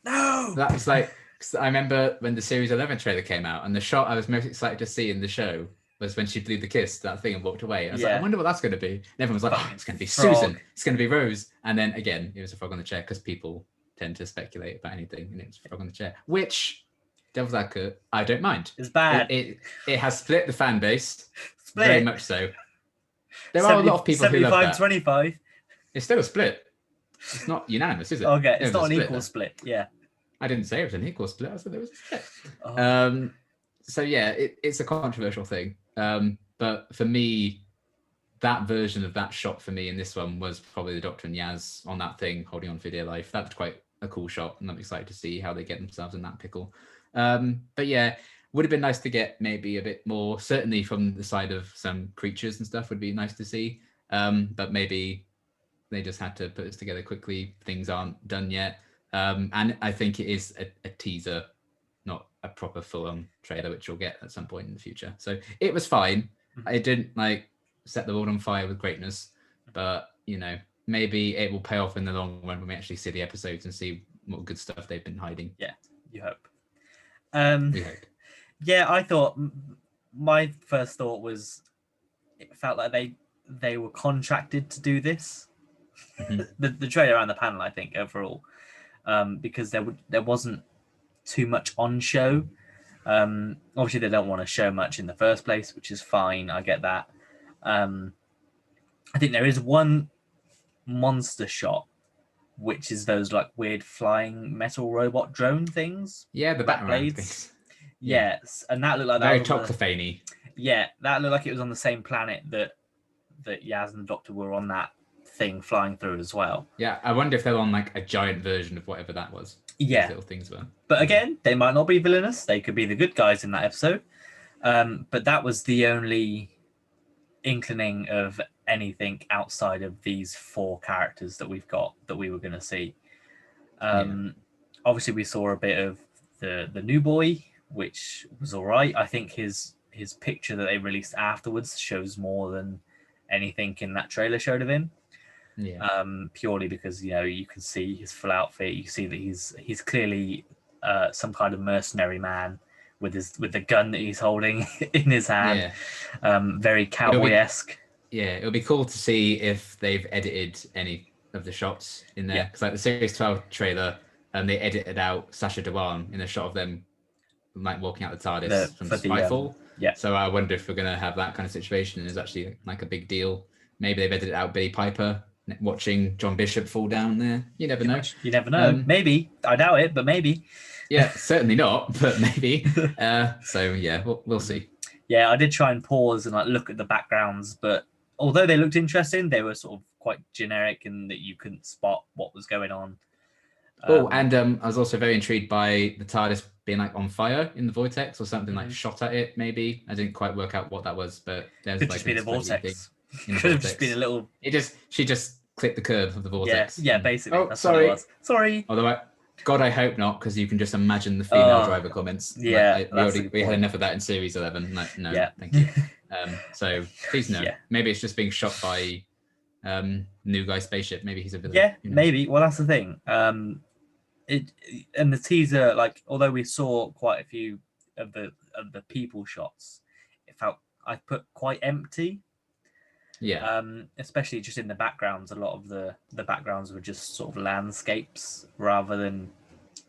No! That was like, I remember when the Series 11 trailer came out and the shot I was most excited to see in the show was when she blew the kiss, that thing, and walked away. I was like, I wonder what that's going to be. And everyone was like, oh, it's going to be frog. Susan. It's going to be Rose. And then again, it was a frog on the chair because people tend to speculate about anything and it's a frog on the chair, which, devil's advocate, I don't mind. It's bad. It has split the fan base. Very much so. There are a lot of people who love that. 75-25. It's still a split. It's not unanimous, is it? Okay, it's not an equal split. Yeah. I didn't say it was an equal split. I said there was a split. Oh. So yeah, it's a controversial thing. But for me, that version of that shot for me in this one was probably the Doctor and Yaz on that thing holding on for dear life. That was quite a cool shot, and I'm excited to see how they get themselves in that pickle. But yeah, would have been nice to get maybe a bit more, certainly from the side of some creatures and stuff would be nice to see. But maybe they just had to put this together quickly. Things aren't done yet. And I think it is a teaser, not a proper full-on trailer, which you'll get at some point in the future. So it was fine. I didn't like set the world on fire with greatness, but maybe it will pay off in the long run when we actually see the episodes and see what good stuff they've been hiding. Yeah, you hope. We hope. Yeah, I thought my first thought was it felt like they were contracted to do this. The trailer and the panel, I think, overall, because there wasn't too much on show. Obviously, they don't want to show much in the first place, which is fine. I get that. I think there is one monster shot, which is those like weird flying metal robot drone things. Yeah, the Batman things. Yes, and that looked like very Toclafane-y. Yeah, that looked like it was on the same planet that Yaz and the Doctor were on that thing flying through as well. Yeah, I wonder if they're on like a giant version of whatever that was. Yeah, little things were. But again, they might not be villainous. They could be the good guys in that episode. But that was the only inkling of anything outside of these four characters that we've got that we were going to see. Obviously, we saw a bit of the new boy, which was all right. I think his picture that they released afterwards shows more than anything in that trailer showed of him. Yeah. Purely because you can see his full outfit. You see that he's clearly some kind of mercenary man with the gun that he's holding in his hand. Yeah. Very cowboy-esque. It'll be cool to see if they've edited any of the shots in there. Because like the Series 12 trailer, they edited out Sacha Dhawan in a shot of them like walking out the TARDIS from Spyfall. So I wonder if we're going to have that kind of situation. It's actually like a big deal. Maybe they've edited out Billy Piper watching John Bishop fall down there. You never know. You never know. Maybe. I doubt it, but maybe. Yeah, certainly not, but maybe. So yeah, we'll see. Yeah, I did try and pause and like look at the backgrounds, but although they looked interesting, they were sort of quite generic in that you couldn't spot what was going on. And I was also very intrigued by the TARDIS being like on fire in the vortex or something like shot at it. Maybe I didn't quite work out what that was, but there's could like just be the vortex. Could have just been a little. She just clipped the curve of the vortex. Yeah, basically. Oh, that's sorry. What it was. Sorry. Although God, I hope not, because you can just imagine the female driver comments. Yeah, we had enough of that in Series 11. Like, no, thank you. So please no. Maybe it's just being shot by new guy spaceship. Maybe he's a villain. Yeah, maybe. Well, that's the thing. And the teaser, like, although we saw quite a few of the people shots, it felt I put quite empty. Yeah. Especially just in the backgrounds. A lot of the backgrounds were just sort of landscapes rather than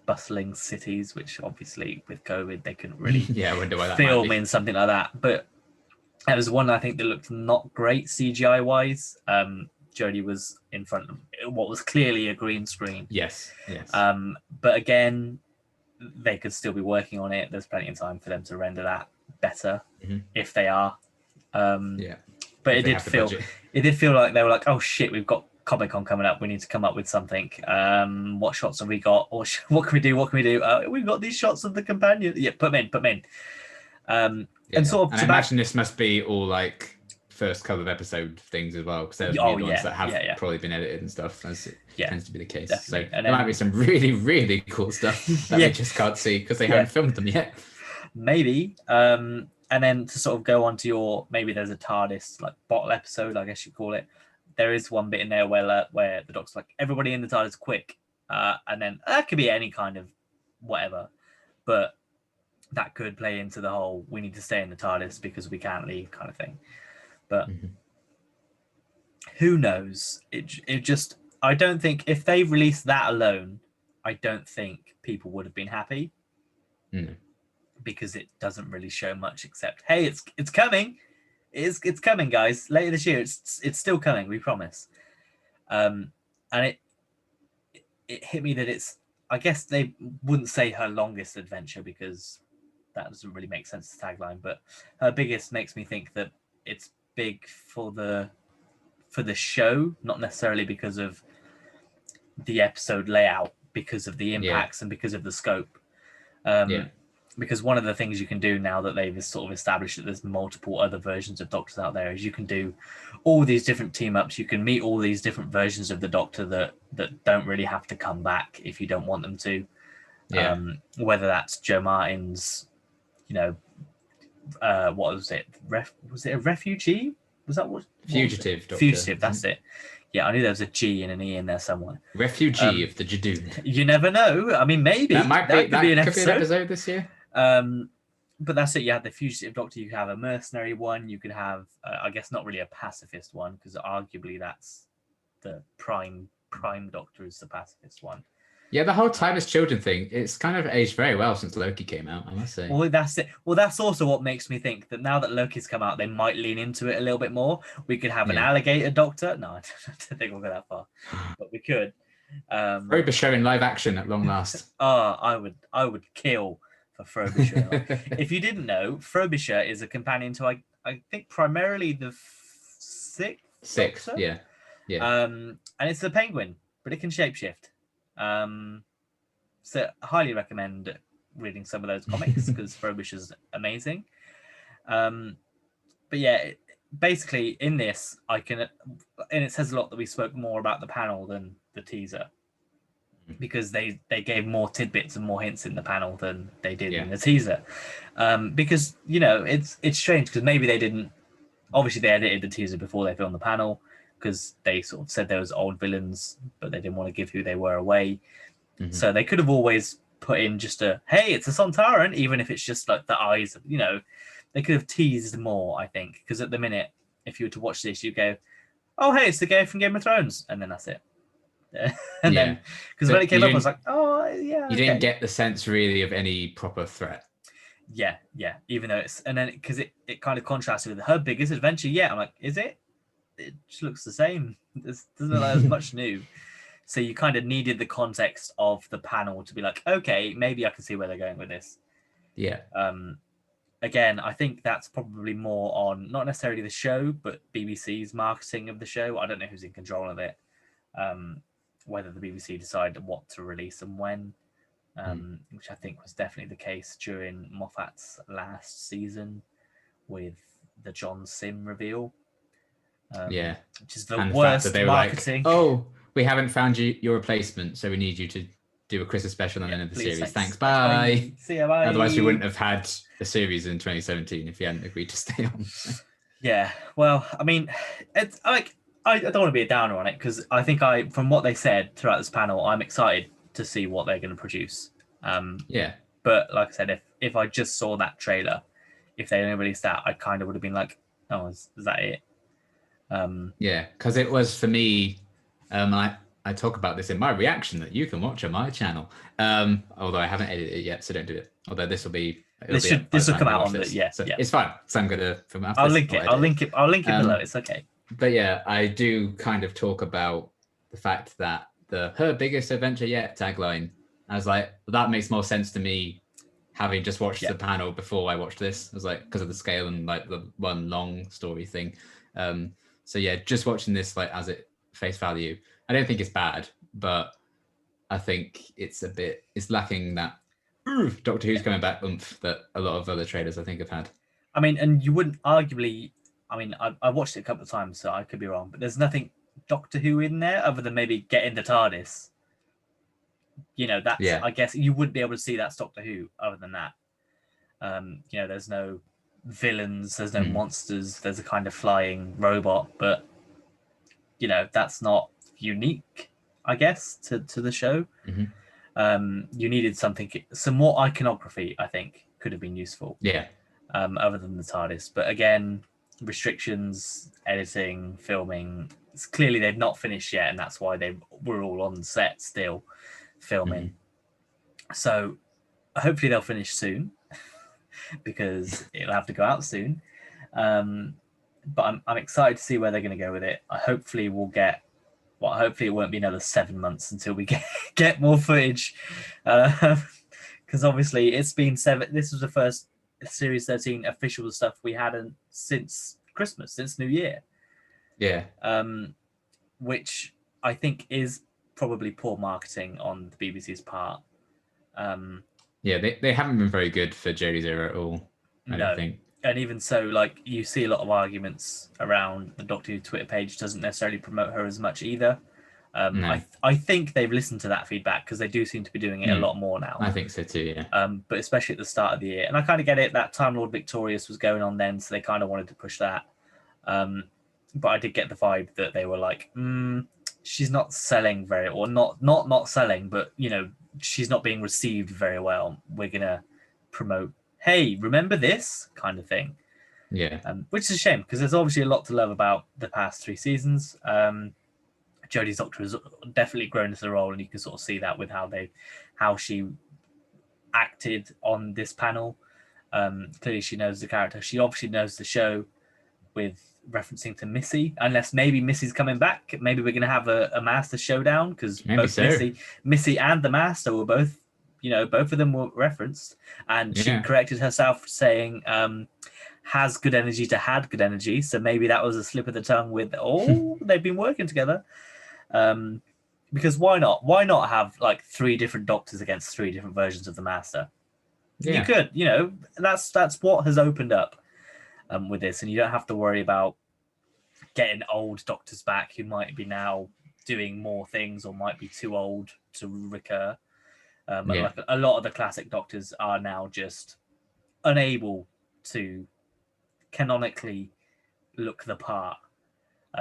bustling cities, which obviously with COVID they couldn't really I wonder why that film in something like that. But there was one I think that looked not great CGI wise. Jodie was in front of what was clearly a green screen. Yes. But again, they could still be working on it. There's plenty of time for them to render that better if they are. But it did feel like they were like, oh shit, we've got Comic-Con coming up. We need to come up with something. What shots have we got? Or what can we do? We've got these shots of the companion. Yeah, put them in. And sort of. And I imagine this must be all like first couple of episode things as well, because they're the Oh, ones yeah, that have yeah. probably been edited and stuff, as it Yeah, tends to be the case. definitely. So And there then- might be some really, really cool stuff that Yeah. we just can't see because they Yeah. haven't filmed them yet. Maybe. And then to sort of go on to your, maybe there's a TARDIS like bottle episode, I guess you call it. There is one bit in there where the Doctor's like, everybody in the TARDIS quick. And then that could be any kind of whatever. But that could play into the whole, we need to stay in the TARDIS because we can't leave kind of thing. But who knows? It just, I don't think, if they released that alone, I don't think people would have been happy. Because it doesn't really show much except, hey, it's coming. It's coming, guys. Later this year, it's still coming, we promise. And it hit me that it's, I guess they wouldn't say her longest adventure because that doesn't really make sense to tagline, but her biggest makes me think that it's big for the show, not necessarily because of the episode layout, because of the impacts and because of the scope. Because one of the things you can do now that they've sort of established that there's multiple other versions of Doctors out there is you can do all these different team ups. You can meet all these different versions of the Doctor that don't really have to come back if you don't want them to. Whether that's Joe Martin's, what was it? Was it a refugee? Was that what? Fugitive Doctor. Fugitive, that's it. Yeah, I knew there was a G and an E in there somewhere. Refugee of the Jadoon. You never know. I mean, maybe that could be an episode this year. But that's it. You have the Fugitive Doctor. You could have a mercenary one. You could have, I guess, not really a pacifist one because arguably that's the prime Doctor is the pacifist one. Yeah, the whole Timeless Children thing, it's kind of aged very well since Loki came out, I must say. Well, that's it. Well, that's also what makes me think that now that Loki's come out, they might lean into it a little bit more. We could have an alligator Doctor. No, I don't think we'll go that far, but we could. Frobisher in live action at long last. I would kill for Frobisher. If you didn't know, Frobisher is a companion to I think primarily the sixth Doctor? Yeah. And it's the penguin, but it can shapeshift. So I highly recommend reading some of those comics because Frobisher's amazing. But yeah, basically in this, and it says a lot that we spoke more about the panel than the teaser because they gave more tidbits and more hints in the panel than they did in the teaser. Because, it's strange because maybe they didn't, obviously they edited the teaser before they filmed the panel because they sort of said there was old villains, but they didn't want to give who they were away. So they could have always put in just hey, it's a Sontaran, even if it's just like the eyes, they could have teased more, I think. Because at the minute, if you were to watch this, you go, oh, hey, it's the guy from Game of Thrones. And then that's it. And then, because when it came up, I was like, oh, yeah. You didn't get the sense really of any proper threat. Yeah. Even though it's, and then because it kind of contrasted with her biggest adventure. Yeah, I'm like, is it? It just looks the same. There's doesn't look as much new. So you kind of needed the context of the panel to be like, okay, maybe I can see where they're going with this. Yeah. Again, I think that's probably more on not necessarily the show, but BBC's marketing of the show. I don't know who's in control of it. Whether the BBC decided what to release and when, which I think was definitely the case during Moffat's last season with the John Sim reveal. Which is the worst marketing. Like, oh, we haven't found your replacement, so we need you to do a Christmas special on the end of the series. Thanks. Bye. See ya, bye. Otherwise, we wouldn't have had a series in 2017 if he hadn't agreed to stay on. Yeah, well, I mean, it's like I don't want to be a downer on it because I think from what they said throughout this panel, I'm excited to see what they're going to produce. But like I said, if I just saw that trailer, if they only released that, I kind of would have been like, oh, is that it? Because it was for me. I talk about this in my reaction that you can watch on my channel. Although I haven't edited it yet, so don't do it. Although this will be. This will come out on the so it's fine. So I'm gonna film after I'll this, link it. I'll link it below. It's okay. But yeah, I do kind of talk about the fact that her biggest adventure yet tagline. I was like, well, that makes more sense to me, having just watched the panel before I watched this. I was like, because of the scale and like the one long story thing. So yeah, just watching this like as it face value, I don't think it's bad, but I think it's lacking that Doctor Who's coming back oomph that a lot of other trailers I think have had. I mean, and you wouldn't arguably I mean, I watched it a couple of times, so I could be wrong, but there's nothing Doctor Who in there other than maybe get in the TARDIS. That's, Yeah. I guess you wouldn't be able to see that's Doctor Who other than that. There's no villains, there's no monsters, there's a kind of flying robot, but that's not unique, I guess, to the show. You needed some more iconography, I think, could have been useful. Yeah. Other than the TARDIS. But again, restrictions, editing, filming. It's clearly they've not finished yet, and that's why they were all on set still filming. So hopefully they'll finish soon because it'll have to go out soon. But I'm excited to see where they're going to go with it. Hopefully hopefully it won't be another 7 months until we get more footage. Because obviously it's been 7. This was the first Series 13 official stuff we hadn't since Christmas, since New Year. Yeah. Which I think is probably poor marketing on the BBC's part. Yeah, they haven't been very good for Jodie's era at all, I don't think. And even so, like, you see a lot of arguments around the Doctor Who Twitter page doesn't necessarily promote her as much either. No. I think they've listened to that feedback because they do seem to be doing it a lot more now. I think so too, yeah. But especially at the start of the year. And I kind of get it, that Time Lord Victorious was going on then, so they kind of wanted to push that. But I did get the vibe that they were like, she's not selling very, or not selling, but, she's not being received very well. We're going to promote, hey, remember this kind of thing. Yeah. Which is a shame because there's obviously a lot to love about the past 3 seasons. Jodie's Doctor has definitely grown into the role, and you can sort of see that with how she acted on this panel. Clearly, she knows the character. She obviously knows the show, with referencing to Missy. Unless maybe Missy's coming back, maybe we're going to have a Master showdown because both Missy and the Master were both, both of them were referenced, and she corrected herself saying, has good energy to had good energy. So maybe that was a slip of the tongue with, they've been working together. Because why not? Why not have like 3 different Doctors against 3 different versions of the Master? Yeah. You could, that's what has opened up with this, and you don't have to worry about getting old Doctors back who might be now doing more things or might be too old to recur. Like a lot of the classic Doctors are now just unable to canonically look the part,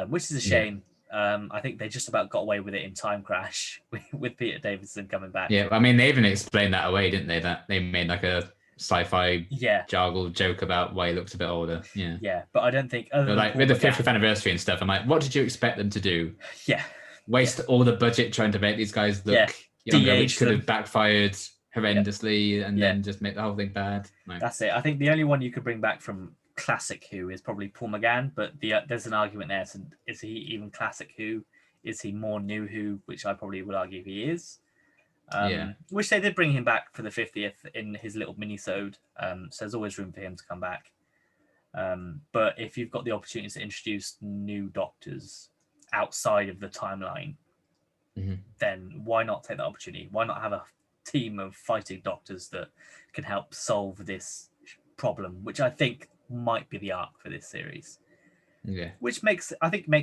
which is a shame. I think they just about got away with it in Time Crash with Peter Davison coming back. Yeah, I mean, they even explained that away, didn't they? That they made like a sci-fi jargle joke about why he looks a bit older. Yeah, but I don't think like with the 50th anniversary and stuff, I'm like, what did you expect them to do? Waste all the budget trying to make these guys look younger, which could have backfired horrendously, and then just make the whole thing bad. That's it. I think the only one you could bring back from classic Who is probably Paul McGann, but there's an argument there. So is he even classic Who? Is he more new Who? Which I probably would argue he is. Which they did bring him back for the 50th in his little mini-sode. So there's always room for him to come back. But if you've got the opportunity to introduce new Doctors outside of the timeline, then why not take that opportunity? Why not have a team of fighting Doctors that can help solve this problem, which I think might be the arc for this series. Which makes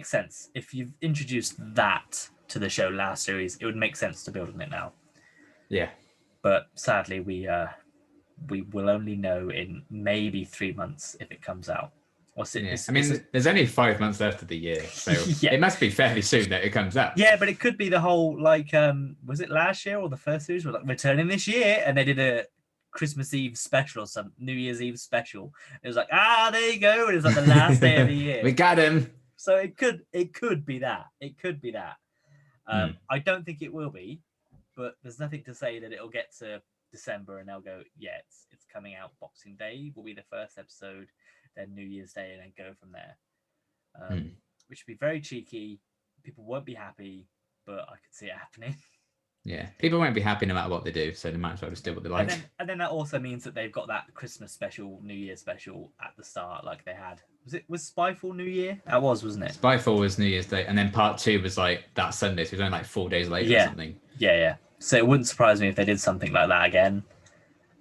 sense. If you've introduced that to the show last series, it would make sense to build on it now. But sadly, we will only know in maybe 3 months if it comes out. There's only 5 months left of the year, so it must be fairly soon that it comes out. Yeah, but it could be the whole, like, was it last year or the first series? We're like, returning this year, and they did a Christmas Eve special or some New Year's Eve special. It was like, there you go. It was like the last day of the year. We got him. So it could be that. It could be that. I don't think it will be, but there's nothing to say that it'll get to December and they'll go, it's coming out Boxing Day will be the first episode, then New Year's Day, and then go from there. Which would be very cheeky. People won't be happy, but I could see it happening. Yeah, people won't be happy no matter what they do, so they might as well just do what they like. And then that also means that they've got that Christmas special, New Year special at the start, like they had. Was Spyfall New Year? That wasn't it? Spyfall was New Year's Day, and then part 2 was like that Sunday, so it was only like 4 days later or something. Yeah. So it wouldn't surprise me if they did something like that again.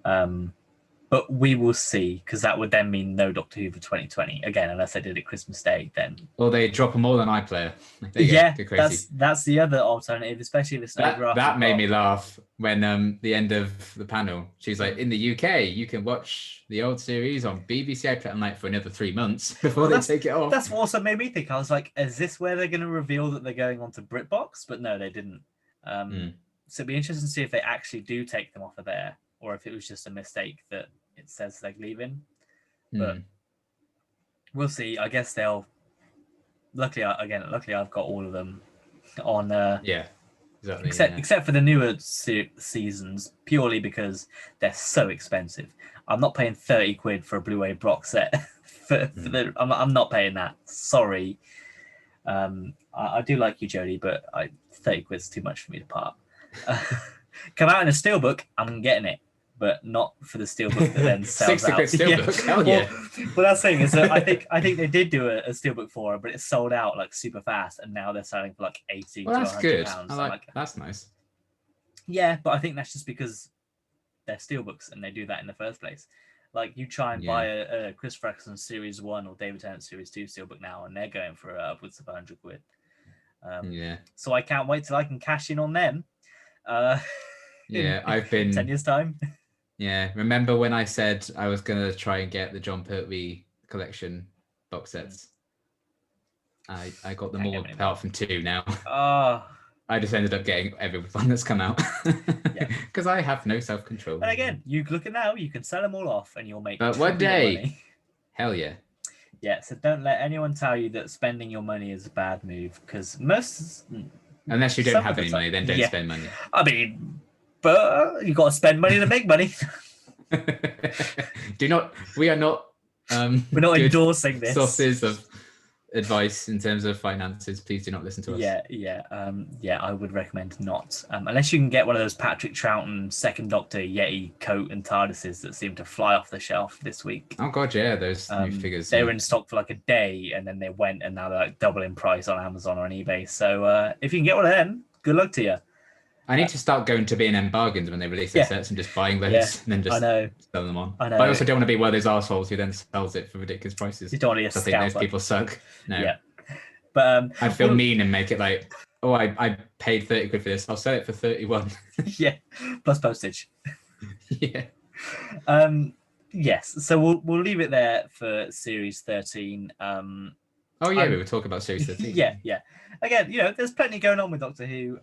But But we will see, because that would then mean no Doctor Who for 2020 again, unless they did it Christmas Day. Then Or they drop them all on iPlayer. There you yeah, go. Go crazy. that's the other alternative, especially if it's over. That made me laugh when the end of the panel, she's like, in the UK, you can watch the old series on BBC iPlayer Night for another 3 months before they take it off. That's what also made me think. I was like, is this where they're going to reveal that they're going on to BritBox? But no, they didn't. So it'd be interesting to see if they actually do take them off of there, or if it was just a mistake that it says they're leaving. But we'll see. I guess they'll. Luckily, I've got all of them on. Yeah, exactly. Except for the newer seasons, purely because they're so expensive. I'm not paying 30 quid for a Blu-ray box set. I'm not paying that. Sorry. I do like you, Jodie, but 30 quid's too much for me to part. Come out in a steelbook, I'm getting it, but not for the steelbook that then sells 60 out. quid steelbook, hell yeah. Well, that's the thing is that I think they did do a steelbook for her, but it sold out like super fast, and now they're selling for like 80 to 100 good. pounds. That's nice. Yeah, but I think that's just because they're steelbooks and they do that in the first place. Like you try and buy a Chris Fraxon Series 1 or David Tennant Series 2 steelbook now, and they're going for upwards of 100 quid. So I can't wait till I can cash in on them. I've been 10 years time. Yeah, remember when I said I was gonna try and get the John Pertwee collection box sets? I got them all apart from 2 now. I just ended up getting everyone that's come out because I have no self-control. And again, you look at now, you can sell them all off and you'll make. But one day, money. Hell yeah. Yeah, so don't let anyone tell you that spending your money is a bad move, because unless you don't have any money, then don't spend money. I mean, but you got to spend money to make money. We are not. We're not endorsing this. Sources of advice in terms of finances, please do not listen to us. I would recommend not, unless you can get one of those Patrick Troughton Second Doctor Yeti coat and TARDISes that seem to fly off the shelf this week. Oh god, yeah, those new figures. They were in stock for like a day, and then they went, and now they're like double in price on Amazon or on eBay. So if you can get one of them, good luck to you. I need to start going to B&M bargains when they release their sets and just buying those and then just selling them on. I know. But I also don't want to be one of those assholes who then sells it for ridiculous prices. You don't want to be a scalper. I think those people suck. No. Yeah. But I'd feel mean and make it like, oh, I paid 30 quid for this. I'll sell it for 31. Yeah, plus postage. Yeah. Yes. So we'll leave it there for series 13. We were talking about series 13. Yeah. Again, there's plenty going on with Doctor Who.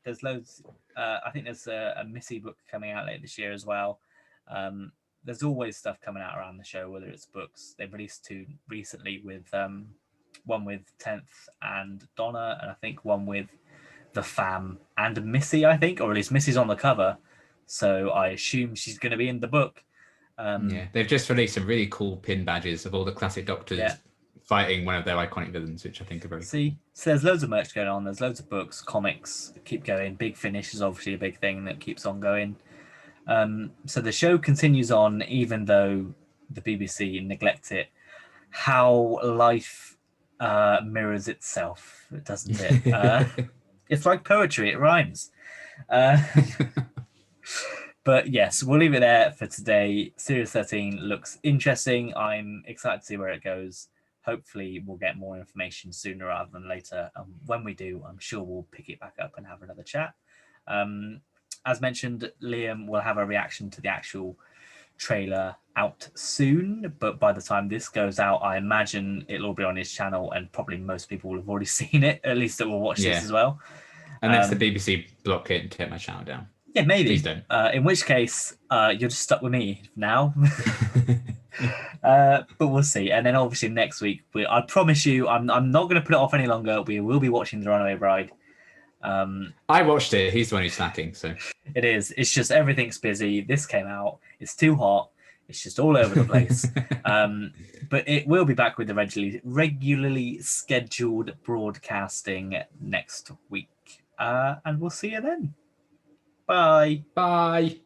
There's loads. I think there's a Missy book coming out later this year as well. There's always stuff coming out around the show, whether it's books. They've released 2 recently, with one with 10th and Donna, and I think one with the Fam and Missy, I think, or at least Missy's on the cover. So I assume she's going to be in the book. They've just released some really cool pin badges of all the classic Doctors fighting one of their iconic villains, which I think are very cool. So there's loads of merch going on. There's loads of books, comics that keep going. Big Finish is obviously a big thing that keeps on going. So the show continues on, even though the BBC neglect it. How life mirrors itself, doesn't it? It's like poetry, it rhymes. But yes, we'll leave it there for today. Series 13 looks interesting. I'm excited to see where it goes. Hopefully we'll get more information sooner rather than later. When we do, I'm sure we'll pick it back up and have another chat. As mentioned, Liam will have a reaction to the actual trailer out soon, but by the time this goes out, I imagine it'll all be on his channel, and probably most people will have already seen it, at least that will watch this as well. Unless the BBC block it and take my channel down. Yeah, maybe. Please don't. In which case, you're just stuck with me now. But we'll see. And then obviously next week, I promise you, I'm not going to put it off any longer. We will be watching The Runaway Bride. I watched it. He's the one who's snacking, so it is. It's just everything's busy. This came out. It's too hot. It's just all over the place. But it will be back with the regularly scheduled broadcasting next week. And we'll see you then. Bye. Bye.